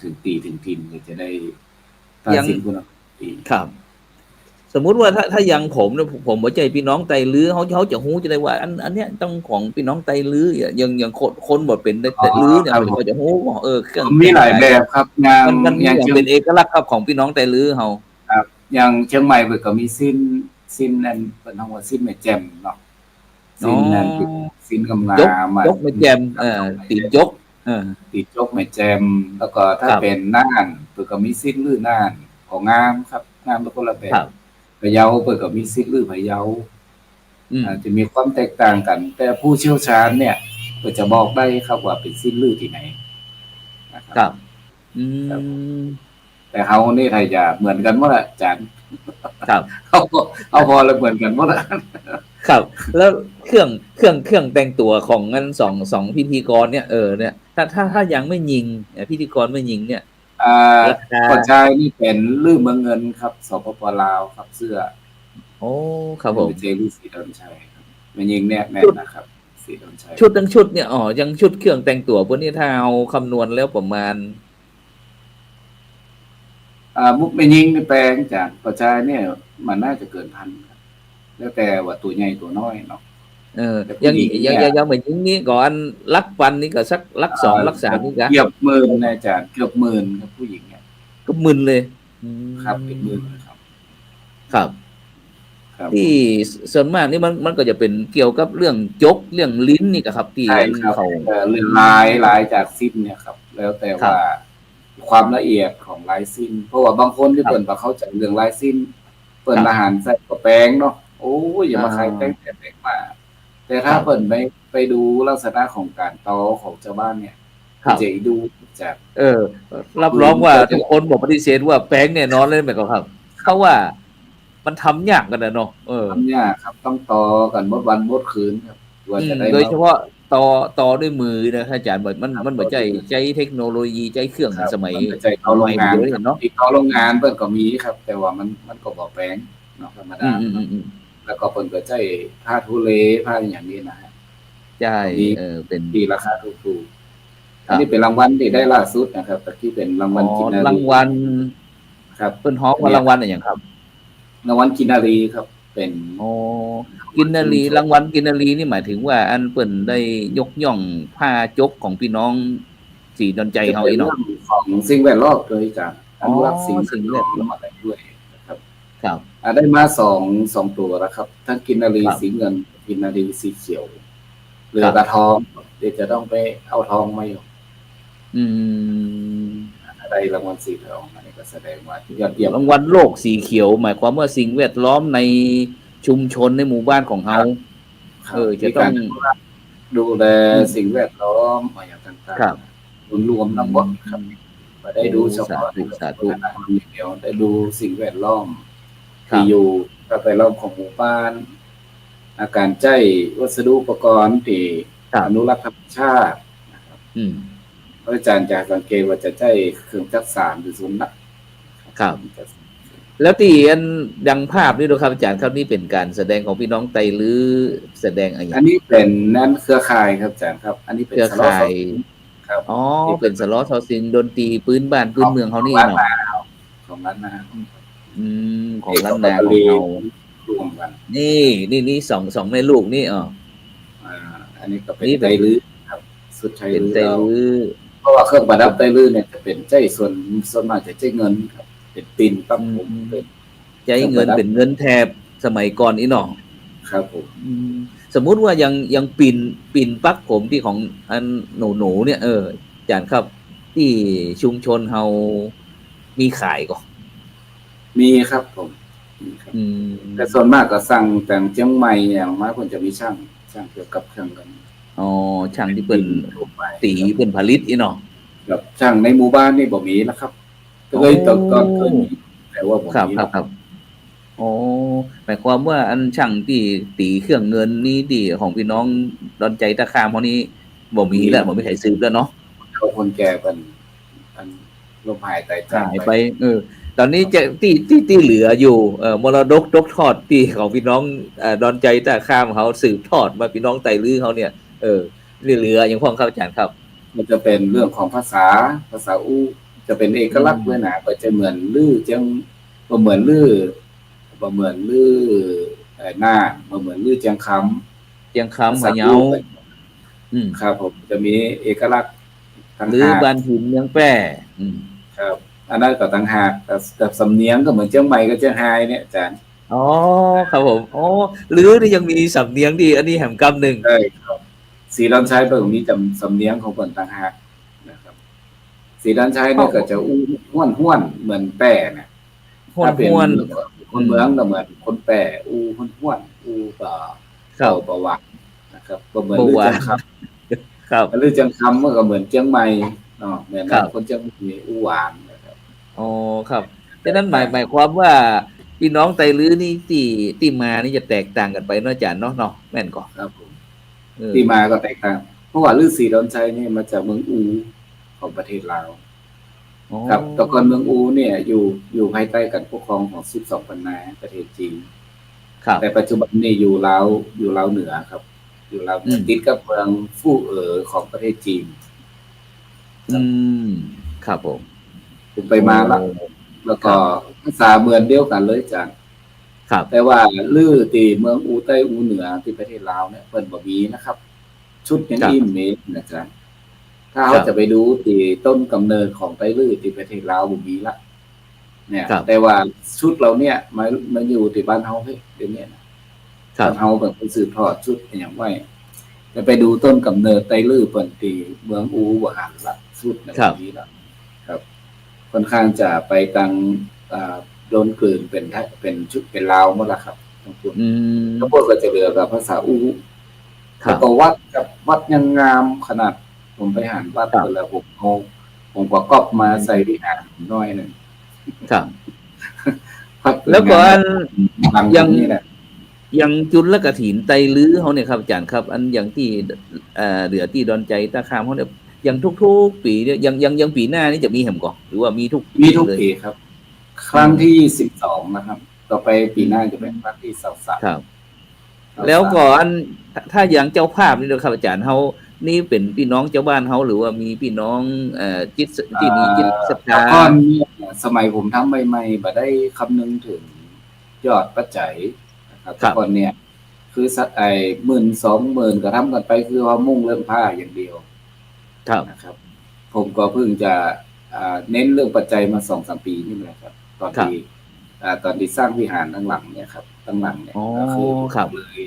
ถึงทินก็จะได้ตัดสินคุณภาพดี ครับ สมมุติว่าถ้าอย่างผมเนี่ยผมบ่ใจพี่น้องไตลื้อเขาจะฮู้จะได้ว่า อันเนี้ยต้องของพี่น้องไตลื้ออย่างคนบ่เป็นไตลื้อเนี่ยมันก็จะฮู้ว่าเครื่อง มีหลายแบบครับอย่าง มัน อย่าง อย่าง เชียง เป็นเอกลักษณ์ครับของพี่น้องไตลื้อเฮา ครับอย่างเชียงใหม่เพิ่นก็มีสิ้นนั่นเพิ่นเฮาว่าสิ้นแม่แจ่มเนาะสิ้นนั่นคือสิ้นกำลาย ก มาย กไม่แจมตีนยกติดจกแม่แจ่มแล้วก็ถ้า ครับ เป็นน่านเพิ่นก็มีสิ้นลือน่านของงามครับงามเป็นคนละแบ ครับ บ พะเยาเพิ่นก็มีสิ้นลือพะเยา อาจจะมีความแตกต่างกัน แต่ผู้เชี่ยวชาญเนี่ยก็จะบอกได้ครับว่าเป็นสิ้นลือที่ไหนนะค ครั รับ อืม แต่เฮานี่ถ้าจะเหมือนกันหมดอะอาจารย์ ครับ เอาพอแล้วเหมือนกันหมดอะ ครับ แล้วเครื่องแต่งตัวของงั้นสองพิธีกรเนี่ยเนี่ยถ้ายังไม่ยิงพิธีกรไม่ยิงเนี่ย ราคา คนชายนี่เป็นลือเมืองเงินครับสปปลาวครับเสื้อ โอ้ครับผม เป็นเจลีสีดอนชัยครับแม่นยิงเนี่ยแม่นนะครับสีดอนชัย ชุดทั้งชุดเนี่ยยังชุดเครื่องแต่งตัวพวกนี้ถ้าเอาคำนวณแล้วประมาณ มุกแม่นยิงนี่แปลงจากคนชายเนี่ยมันน่าจะเกินพันครับแล้วแต่ว่าตัวใหญ่ตัวน้อยเนาะ แต่ผู้ ยัง หญิงเนี่ย ยังเหมือนยิงนี้ก่อนลักปันนี่ก็สักลักสองลักสามนี่ก็ เกือบหมื่นนะอาจารย์เกือบหมื่นครับผู้หญิงเนี่ย ก็มึนเลยครับเกือบหมื่นครับ ครับ ครับ ที่ส่วนมากนี่มันก็จะเป็นเกี่ยวกับเรื่องจกเรื่องลิ้นนี่ก็ครับที่ ใช่ครับ เขา เรื่องลายจากสิ้นเนี่ยครับ แล้วแต่ ครับ ว่าความละเอียดของลายสิ้น เพราะว่าบางคนที่ ครับ เปิ่นว่าเขาใจเรื่องลายสิ้น เปิ่น ครับ อาหารใส่กระแป้งเนาะโอ้ยอย่ามาขายแป้งแต่แป้งมาแต่ถ้า ครับ เปิ่นไปดูลักษณะของการตอของชาวบ้านเนี่ย ครับ จะดูจาก รับรองว่าทุกคนบอกปฏิเสธว่าแป้งเนี่ยนอนเลยไหมครับเขาว่ามันทำยากกันนะเนาะทำยากครับต้องตอกันหมดวันหมดคืนครับว่าจะได้ โดย มา เฉพาะต่อด้วยมือนะอาจารย์บอกมันเหมือนใจเทคโนโลยีใจเครื่อง ครับ สมัย นใจเขาโรงงาน ใหม่เลยเนาะ ที่เขาโรงงานเปิ้นก็มีครับ แต่ว่ามันก็บ่แพงเนาะธรรมดา แล้วก็เปิ้นก็ใช้ผ้าทุเลผ้าอย่างนี้นะฮะ ใช่ ดี เป็น ที่ราคาถูกๆ ครั อั บ นนี้เป็นรางวัลที่ได้ล่าสุดนะครับตะกี้เป็นรางวัลกินนารี รางวัล ครับ เปิ้นฮ้องว่ารางวัลอะไรอย่างครับ รางวัลกินนารีครับ เป็น อ๋อกินนารีรางวัลกินนารีนี่หมายถึงว่าอันเปิ้นได้ยกย่องผ้าจกของพี่น้องสีดอนใจเฮาอี เรื่ เนาะ ของสิ่งแวดล้อมเลยจ้ะอนุรักษ์สิ่ง สิ่งแว แว ด ด ล้ ล้ อ อ ม มอะไรด้วยนะครับ ครับ ได้มาสองตัวแล้วครับ ทั้งกินนารี ครับ สีเงินกินนารีสีเขียวเหลือ ครับ กระทองเดี๋ยวจะต้องไปเอาทองมาอยู่ อืม ได้รางวัลสีทองอันนี้ก็แสดงว่ายอดเยี่ยม รางวัลโลกสีเขียว หมายความว่าสิ่งแวดล้อมในชุมชนในหมู่บ้านของเฮา ครับ จะต้อง มีการดูแลสิ่งแวดล้อมอะไรอย่างต่าง ครับ ๆรวมทั้งหมดครับไม่ได้ดูเฉพาะ สาธุ ในการอย่างเดียวได้ดูสิ่งแวดล้อม ครับ ที่อยู่ก็ไปรอบของหมู่บ้าน อาการใจวัสดุอุปกรณ์ที่ ครับ อนุรักษ์ธรรมชาติ อืม พระอาจารย์จะสังเกตว่าจะใช้เครื่องจักรสานหรือสุนัข ครับ แล้วที่อันดังภาพนี่ดูครับอาจารย์ครับนี่เป็นการแสดงของพี่น้องไตหรือแสดงอะไร อันนี้เป็นนั่นเครือข่ายครับอาจารย์ครับ อันนี้เป็น เครือ สล้อ ข่าย ครับ อ๋อเป็นสล้อทอซิงดนตรีพื้นบ้านพื้นเมืองเขานี่เนาะ ของร้านนา ของล้านนาของเรา รวมกัน นี่สองแม่ลูกนี่อันนี้ก็เป็น นี่เป็น ไตลื้อครับสุดไทย เป็น ลื้อ ไต เรา ลือ เพราะว่าเครื่องประดับไตลื้อเนี่ยจะเป็นใจส่วนมากจะใจเงินครับ เป็นตีนปั๊บผมเป็น ใจเงินเป็นเงินแทบสมัยก่อนอีเนาะ ครับผม สมมุติว่ายังปิ่นปักผมที่ของอันหนูเนี่ยอาจารย์ครับ ที่ชุมชนเฮามีขายก็มีครับผมมีครับอืแต่มส่วนมากก็สั่งแต่งเชียงใหม่อย่างมากคนจะมีช่างเกี่ยวกับเครื่องกันอ๋อช่างที่เปิ้นทั่วไปตีครับเปิ้นผลิตอีเนาะกับช่างในหมู่บ้านนี่บ่มีแล้วครับโอ้เคยตอนก่อนเคยมีแต่ว่าบ่ครับมีแล้วครับๆอ๋อหมายความว่าอันช่างที่ตีเครื่องเงินนี่ที่ของพี่น้องดอนใจตะคามเฮานี่บ่มีแล้วบ่มีใครซื้อแล้วเนาะ เขาคนแก่เป็นอันลมหายใจจากไปหายไปตอนนี้จะที่เหลืออยู่มรดกตกทอดที่ของพี่น้องดอนใจตะข้ามเขาสืบทอดมาพี่น้องไตลื้อเขาเนี่ยเหลืออย่างพ่อเข้าอาจารย์ครับมันจะเป็นเรื่องของภาษาอู้จะเป็นเอกลักษณ์ด้วยนะก็จะเหมือนลือจังบ่เหมือนลือบ่เหมือนลือหน้าบ่เหมือนลือจังคเจียงำภาคำพะเยาษาอู้ครับผมจะมีเอกลักษณ์ต่างหรือหากบ้านหินเมืองแป้ครับอันนั้นก็ต่างหากแต่สำเนียงก็เหมือนเชียงใหม่กับเชียงรายเนี่ยอาจารย์อ๋อครับผมอ๋อหรือนี่ยังมีสำเนียงดีอันนี้แหมกำหนึ่งใช่ครับศรีดอนชัยตรงนี้จำสำเนียงของคนต่างหากนะครับศรีดอนชัยเนี่ยก็จะอู้ห้วนเหมือนแป้เนี่ยห้วนถ้าเป็นห้วนคนเมืองก็เหมือนคนแปรอูห้วนอูป่าครับประวัตินะครับก็เหมือนบัวลือจังคครับำลือจังคำก็เหมือนเชียงใหม่เนาะเหมือนครับคนเชียงใหม่อูหวานนะครับอ๋อครับฉะนั้นหมายความว่าพี่น้องไตลื้อนี่ที่มานี่จะแตกต่างกันไปเนาะอาจารย์เนาะแม่นก่อนครับผมที่มาก็แตกต่างเพราะว่าฤาษีดอนชัยนี่มาจากเมืองอูของประเทศลาวครับแต่ก่อนเมืองอูเนี่ยอยู่ภายใต้การปกครองของ12ปันนาประเทศจีนแต่ปัจจุบันนี่อยู่ลาวเหนือครับอยู่ลาวเหนือติดกับเมืองฟู่ของประเทศจีนครับผมไปมาแล้วก็ภาษาเหมือนเดียวกันเลยจ้ะครับแต่ว่าลือตีเมืองอูใต้อูเหนือที่ประเทศลาวเนี่ยเพิ่นบ่มีนะครับ ชุดยังอิ่มเมตรนะจ๊ะถ้าเขาจะไปดูที่ต้นกำเนิดของไต้ลื้อที่ประเทศลาวบ่มีละเนี่ยแต่ว่าชุดเราเนี่ยมาอยู่ที่บ้านเฮาเฮ้ยเดี๋ยวนี้นะบ้านเฮาแบบสืบทอดชุดอย่างไว้จะไปดูต้นกำเนิดไต้ลื้อเปิ้นที่เมืองอูบ่หันละชุดแบบนี้ละครับค่อนข้างจะไปทางโดนกลืนเป็นชุดเป็นลาวหมดละครับทั้งหมดทั้งหมดก็จะเหลือกับภาษาอูแล้วก็วัดยังงามขนาดผมไปหาวัดเวลาผมก็ก๊อปมาใส่วิหารน้อยหนึ่งครับแล้วก็ยังจุลกฐินไตลื้อเขาเนี่ยครับอาจารย์ครับอันอย่างที่เหลือที่ดอนใจตาคามเขาเนี่ยยังทุกปีเนี่ยยังปีหน้านี่จะมีแหมก่อนหรือว่ามีทุกปีครับครั้งที่12นะครับต่อไปปีหน้าจะเป็นครั้งที่23ครับแล้วก่อนถ้าอย่างเจ้าภาพนี่นะครับอาจารย์เฮานี่เป็นพี่น้องเจ้าบ้านเฮาหรือว่ามีพี่น้องจิตที่มีจิตศรัทธาก่อนเนี่ยสมัยผมทำใหม่ๆบ่ได้คำนึงถึงยอดปัจจัยนะครับก่อนเนี่ยคือสัก10,000-20,000ก็ทำกันไปคือว่ามุ่งเรื่องผ้าอย่างเดียวนะครับผมก็เพิ่งจะเน้นเรื่องปัจจัยมา 2-3 ปีนี่แหละครับตอนที่สร้างวิหารข้างหลังเนี่ยครับข้างหลังเนี่ยก็คือเลย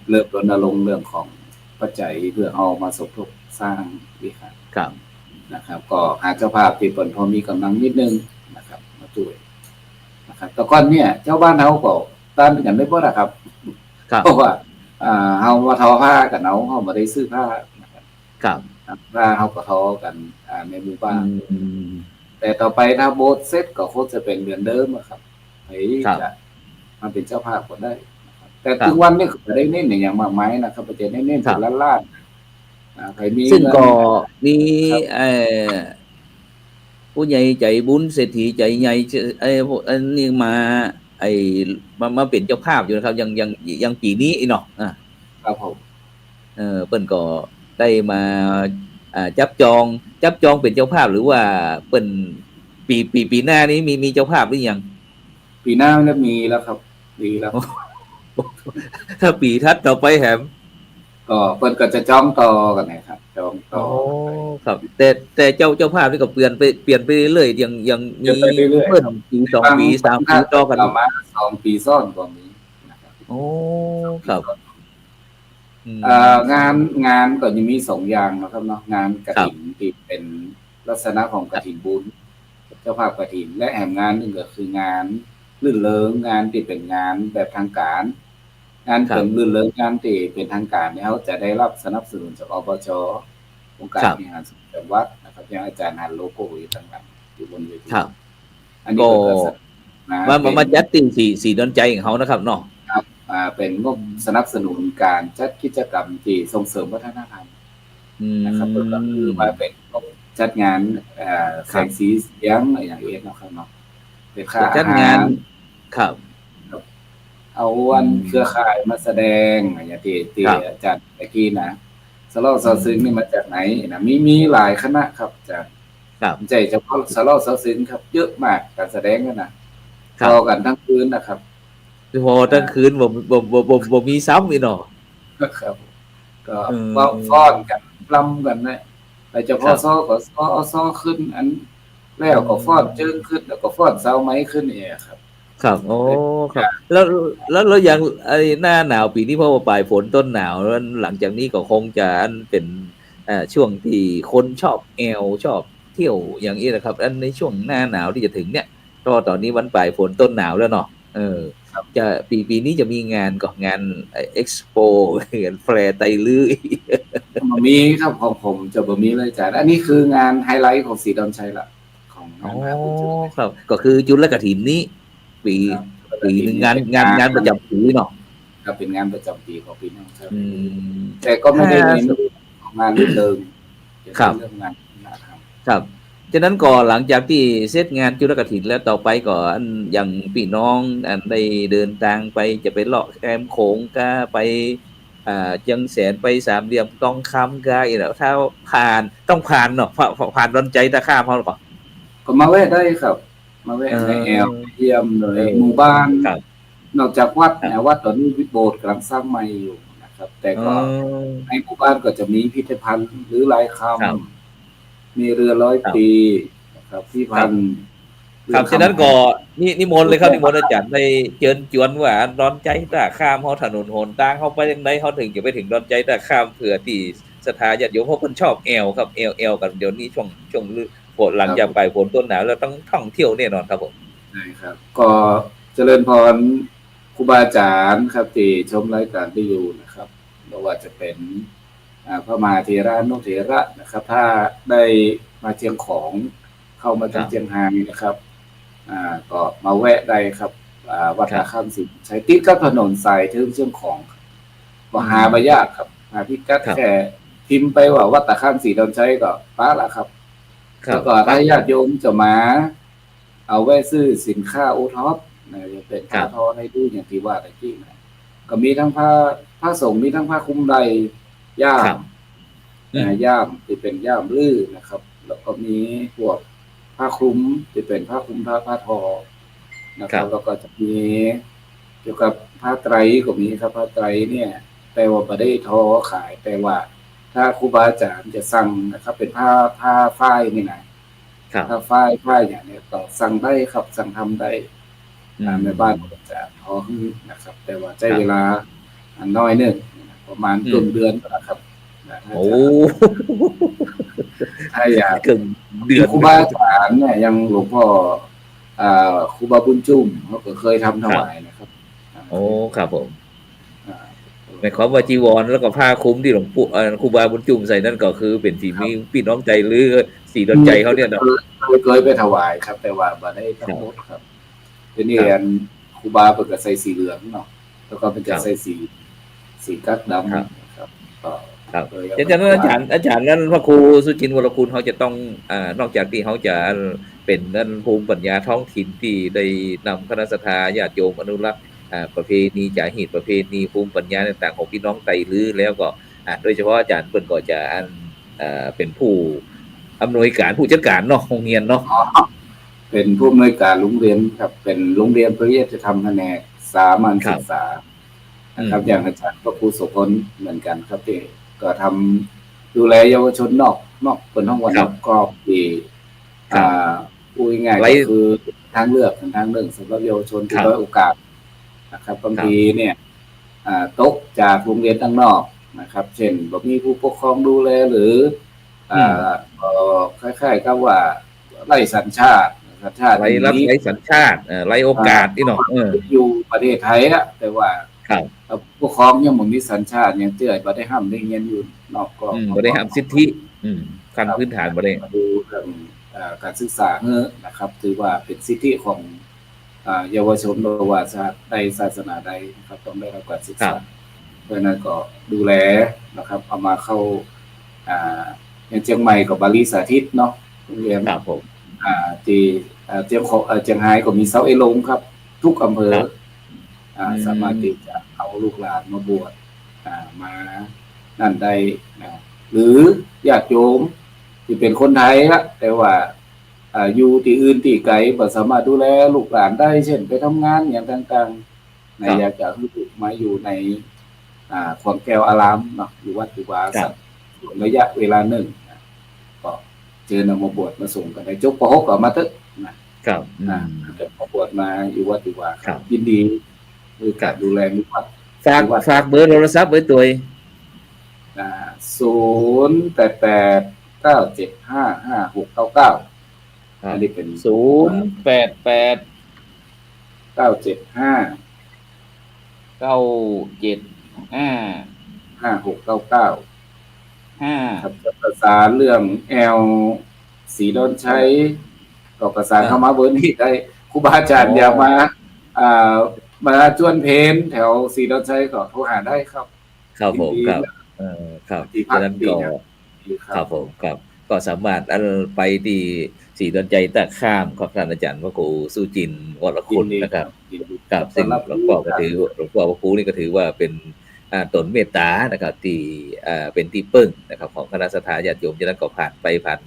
เริ่มรณรงค์เรื่องของปัจจัยเพื่อเอามาสมทบสร้างวิหารนะครับก็หาเจ้าภาพที่เปิดพอมีกำลังนิดนึงนะครับมาช่วยนะครับแต่ก่อนเนี่ยเจ้าบ้านเฮาก็ต้านกันได้บ่ล่ะครับเพราะว่าเฮามาทอผ้ากันเฮาบ่ได้ซื้อผ้าครับผ้าเฮาก็ทอกันในหมู่บ้านแต่ต่อไปถ้าโบสถ์เสร็จก็คงจะเป็นเหมือนเดิมครับจะมาเป็นเจ้าภาพก็ได้แต่ทุกวันนี้ก็ได้เน้นอย่างมากมายนะครับประเทศเน้นเป็นล้านๆใครมีซึ่งก็มีผู้ใหญ่ใจบุญเศรษฐีใจใหญ่อันนี้มาเป็นเจ้าภาพอยู่นะครับยังปีนี้อีกเนาะครับผมเปิ้นก็ได้มาจับจองเป็นเจ้าภาพหรือว่าเปิ้นปีหน้านี้มีเจ้าภาพหรือยังปีหน้าจะมีแล้วครับดีแล้วถ้าปีทัดต่อไปแหมก็เปิ้นก็จะจ้องต่อกันนะครับจ้องต่อครับแต่เจ้าภาพนี่ก็เปลี่ยนไปเรื่อยยังมีเพิ่นปี2ปี3ปีต่อกันประมาณ2ปีซ้อนกว่านี้นะครับโอ้ครับงานก็ยังมี2อย่างนะครับเนาะงานกฐินที่เป็น ลักษณะของกฐินบุญเจ้าภาพกฐินและแหมงานหนึ่งก็คืองานรื่นเริงงานที่เป็นงานแบบทางการงานเป็นรื่นเริงงานที่เป็นทางการเนี่ยเขาจะได้รับสนับสนุนจากอบจ.องค์การบริหารส่วนจังหวัดนะครับอย่างอาจารย์ฮันโลโก้อยู่ต่างๆอยู่บนเวทีอันนี้ก็มาจัดติ่งสีดนใจของเขานะครับเนาะครับเป็นงบสนับสนุนการจัดกิจกรรมที่ส่งเสริมวัฒนธรรมนะครับก็คือมาเป็นจัดงานแสงสีเสียงอย่างเงี้ยนะครับเนาะเป็นค่าจัดงานครับเอาวันเครือข่ายมาแสดงอย่างที่อาจารย์เมื่อกี้นะสลอซอซึ้งนี่มาจากไหนนะมีหลายคณะครับจากใจเฉพาะสลอซอซึ้งครับเยอะมากการแสดงกันนะพอกันทั้งคืนนะครับพอทั้งคืนบ่มีซ้ำอีกเนาะครับก็ฟ้อนกันรำกันนะแต่เฉพาะซ้อก็ซ้อขึ้นอันแล้วก็ฟ้อนเจิงขึ้นแล้วก็ฟ้อนเสาไม้ขึ้นเนี่ยครับครับโอ้ครับแล้วอย่างไอ้หน้าหนาวปีนี้เพราะว่าปลายฝนต้นหนาวแล้วหลังจากนี้ก็คงจะเป็นช่วงที่คนชอบชอบเที่ยวอย่างนี้นะครับอันในช่วงหน้าหนาวที่จะถึงเนี่ยก็ตอนนี้วันปลายฝนต้นหนาวแล้วเนาะจะปีนี้จะมีงานเอ็กซ์โปงานแฟร์ไตลื้อมีครับของผมจะบ่มีเลยจ้ะอันนี้คืองานไฮไลท์ของสีดอนชัยละของครับก็คือจุลกฐินนี้ปีนึงงานประจำปีเนาะครับเป็นงานประจำปีของพี่น้องครับแต่ก็ไม่ได้มีงานเดิมครับเรื่องงานครับฉะนั้นก็หลังจากที่เสร็จงานจุลกฐินแล้วต่อไปก็อย่างพี่น้องได้เดินทางไปจะไปเลาะแคมโขงก็ไปจังแสนไปสามเหลี่ยมทองคำก็อีกแล้วถ้าต้องผ่านเนาะผ่านดอนใจตะข้ามเขาก่อนก็มาแวะได้ครับมาแวะในแอลเยี่ยมเลยหมู่บ้านนอกจากวัดตอนนี้โบสถ์กำลังสร้างใหม่อยู่นะครับแต่ก็ในหมู่บ้านก็จะมีพิพิธภัณฑ์หรือลายคำมีเรือ100 ปีนะครับที่พันครับฉะนั้นก็นิมนต์เลยครับนิมนต์อาจารย์ได้เชิญชวนว่าดอนใจตะข้ามเฮาถนนหนทางเฮาไปจังได๋เฮาถึงจะไปถึงดอนใจตะข้ามเผื่อที่ศรัทธาญาติโยมเพราะเพิ่นชอบครับแอลกันเดี๋ยวนี้ช่วงฝนหลังจากปลายฝนต้นหนาวแล้วต้องท่องเที่ยวแน่นอนครับผมใช่ครับก็เจริญพรครูบาอาจารย์ครับที่ชมรายการที่อยู่นะครับไม่ว่าจะเป็นพระมหาเถระนุเถระนะครับถ้าได้มาเชียงของเข้ามาถึงเชียงไฮ้นะครับก็มาแวะได้ครับวัดตะข้ามสิใช้ติดกับถนนสายถึงเชียงของก็หาบ่ยากครับหาพิกัดแค่พิมพ์ไปว่าวัดตะข้ามสีดอนชัยก็ป้าละครับแล้วก็ถ้าญาติโยมจะมาเอาไว้ซื้อสินค้าโอท็อปจะเป็นผ้าทอในตู้อย่างที่ว่าตะกี้นะก็มีทั้งผ้าสงฆ์มีทั้งผ้าคลุมใดย่ามที่เป็นย่ามลื้อนะครับแล้วก็มีพวกผ้าคลุมที่เป็นผ้าคลุมผ้าทอนะครับแล้วก็จะมีเกี่ยวกับผ้าไตรก็มีครับผ้าไตรเนี่ยแต่ว่าไม่ได้ทอขายแต่ว่าถ้าครูบาอาจารย์จะสั่งนะครับเป็นผ้าฝ้ายนี่นะถ้าฝ้ายอย่างนี้ก็สั่งได้ครับสั่งทำได้แม่บ้านก็จะทอขึ้นนะครับแต่ว่าใช้เวลาน้อยนึงประมาณต้นเดือนนะครับโอ้ถ้าอยากเดือนครูบาอาจารย์เนี่ยยังหลวงพ่อครูบาบุญจุ่มเขาก็เคยทำถวายนะครับโอ้ครับผมหมายความว่าจีวรแล้วก็ผ้าคลุมที่หลวงปู่ครูบาบุญจุ่มใส่นั่นก็คือเป็นสีมีพี่น้องใจหรือสีดอนใจเขาเนี่ยเนาะเคยไปถวายครับแต่ว่าบ่ได้ทั้งหมดครับทีนี้ครูบาเพิ่นก็ใส่สีเหลืองเนาะแล้วก็เป็นจะใส่สีกั๊กดำครับครับอาจารย์นั้นพระครูสุจินต์วรคุณเขาจะต้องนอกจากที่เขาจะเป็นนั่นภูมิปัญญาท้องถิ่นที่ได้นำคณะศรัทธาญาติโยมอนุรักษ์ประเพณีจารีตประเพณีภูมิปัญญาต่างๆของพี่น้องไตลื้อแล้วก็โดยเฉพาะอาจารย์เพิ่นก็จะเป็นผู้อำนวยการผู้จัดการเนาะโรงเรียนเนาะเป็นผู้อำนวยการโรงเรียนครับเป็นโรงเรียนปริยัติธรรมแผนกสามัญศึกษานะครับอย่างอาจารย์พระครูโสพลเหมือนกันครับที่ก็ทำดูแลเยาวชนนอกเป็นห้องวันนอกกรอบที่พูดง่ายๆก็คือทางเลือกสำหรับเยาวชนที่ด้อยโอกาสนะครับบางทีเนี่ยตกจากโรงเรียนข้างนอกนะครับเช่นบ่มีผู้ปกครองดูแลหรือ อืม คล้ายๆกับว่าไร้สัญชาติไร้รัฐ นี้ ไร้สัญชาติไร้โอกาสนี่เนาะอยู่ประเทศไทยอะแต่ว่าครับ ผู้ปกครองยังบ่มีสัญชาติยังเตื้อยบ่ได้ห้ามได้เรียนอยู่นอกกรอบบ่ได้ห้ามสิทธิขั้นพื้นฐานบ่ได้ มาดูเรื่องการศึกษานะครับถือว่าเป็นสิทธิของเยาวชนบ่ว่าชาติใดศาสนาใดนะครับต้องได้รับการศึกษาเพราะฉะนั้นก็ดูแลนะครับเอามาเข้าอย่างเชียงใหม่ก็บาลีสาธิตเนาะโรงเรียนครับผมที่เชียงรายก็มีเสาเอลงครับ ทุกอำเภอสามารถที่จะเอาลูกหลานมาบวชมานั่นได้หรือญาติโยมที่เป็นคนไทยฮะแต่ว่าอยู่ที่อื่นที่ไกลบ่สามารถดูแลลูกหลานได้เช่นไปทำงานอย่างต่างๆอยากจะให้ลูกมาอยู่ในขวงแก้วอารามเนาะอยู่วัดอยู่วาสักระยะเวลาหนึ่งก็เจอนำมาบวชมาส่งกันได้จบป .6 ก็มาเถอะครับจะมาบวชมาอยู่วัดอยู่วายินดีด้วยการดูแลลูกวัดฝากเบอร์โทรศัพท์ไว้ตัว0889755699อันนี้เป็น0889755699ครับประสานเรื่องแอลสีดอนชัยก็ประสานเข้ามาเบอร์นี้ได้ครูบาอาจารย์อยากมาจวนเพนแถวสีดอนชัยก็โทรหาได้ครับครับผมครับครับฉะนั้นก็ครับผมครับก็สามารถไปที่สีดอนใจตะข้ามครับท่านอาจารย์พระครูสุจินต์วรคุณนะครับครับซึ่งหลวงพ่อก็ถือหลวงพ่อพระครูนี่ก็ถือว่าเป็นตนเมตตานะครับที่เป็นที่ปึ้งนะครับของคณะสัตยาญาติโยมฉะนั้นก็ผ่าน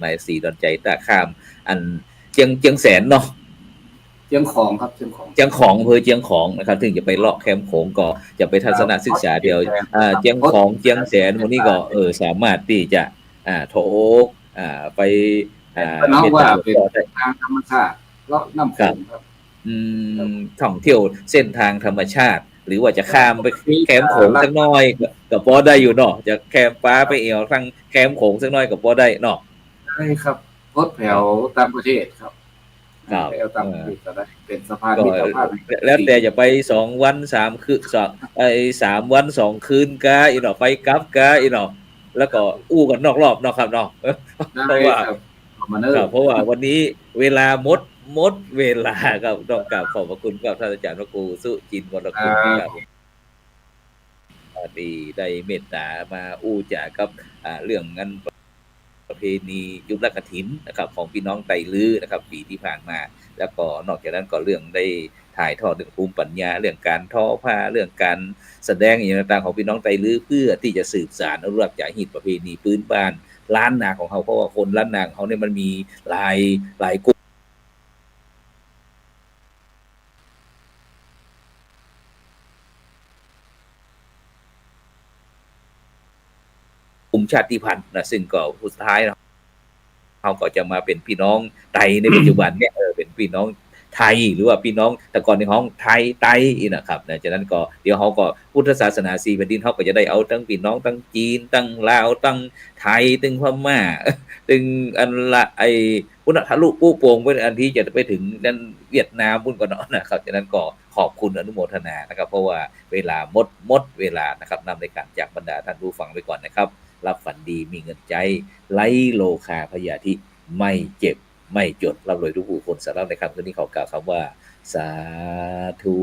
มาสีดอนใจตะข้ามอันเจียงแสนเนาะเจียงของครับเจียงของอำเภอเจียงของนะครับถึงจะไปเลาะแคมป์โขงก็จะไปทัศนศึกษาเดียวเจียงของเจียงแสนวันนี้ก็สามารถที่จะโถไปน้องว่าเป็นทางธรรมชาติเลาะน้ำโขงครับท่องเที่ยวเส้นทางธรรมชาติหรือว่าจะข้ามไปแคมป์โขงสักหน่อยก็พอได้อยู่เนาะจะแคมป์ฟ้าไปเอวทางแคมป์โขงสักหน่อยก็พอได้เนาะใช่ครับรถแถวต่างประเทศครับแถวต่างประเทศก็ได้เป็นสะพานมิตรภาพแล้วแต่จะไป2 วัน 3 คืน3 วัน 2 คืนกะอีเนาะไปกลับกะอีเนาะแล้วก็อู้กันนอกรอบเนาะครับเนาะเพราะว่าวันนี้เวลาหมดเวลาครับต้องกราบขอบพระคุณครับท่านอาจารย์พระครูสุจินต์วรคุณครับที่ได้เมตตามาอู้จากับเรื่องงานประเพณียุบลักฐินนะครับของพี่น้องไตลื้อนะครับปีที่ผ่านมาแล้วก็นอกจากนั้นก็เรื่องได้ถ่ายทอดเรื่องภูมิปัญญาเรื่องการทอผ้าเรื่องการแสดงอย่างต่างๆของพี่น้องไตลื้อเพื่อที่จะสืบสานอนุรักษ์จารีตประเพณีพื้นบ้านล้านนาของเขาเพราะว่าคนล้านนาของเขาเนี่ยมันมีหลายกลุ่มชาติพันธุ์นะซึ่งก็สุดท้ายเขาก็จะมาเป็นพี่น้องไทยในปัจจุบันเนี่ยเป็นพี่น้องไทยหรือว่าพี่น้องแต่ก่อนในของไทยนะครับนะฉะนั้นก็เดี๋ยวเขาก็พุทธศาสนา4แผ่นดินเขาก็จะได้เอาทั้งพี่น้องทั้งจีนทั้งลาวทั้งไทยทั้งพม่าทั้งอันละไอ้พุทธทะลุปู่โป่งไปอันที่จะไปถึงนั่นเวียดนามพุ่นก่อนเนาะนะครับฉะนั้นก็ขอบคุณอนุโมทนานะครับเพราะว่าเวลาหมดเวลานะครับนำรายการจากบรรดาท่านผู้ฟังไปก่อนนะครับรับฝันดีมีเงินใจไร้โลคาพยาธิไม่เจ็บไม่จดร่ำรวยทุกผู้คนสำหรับในคำคืนนี้ขอกล่าวคำว่าสาธุ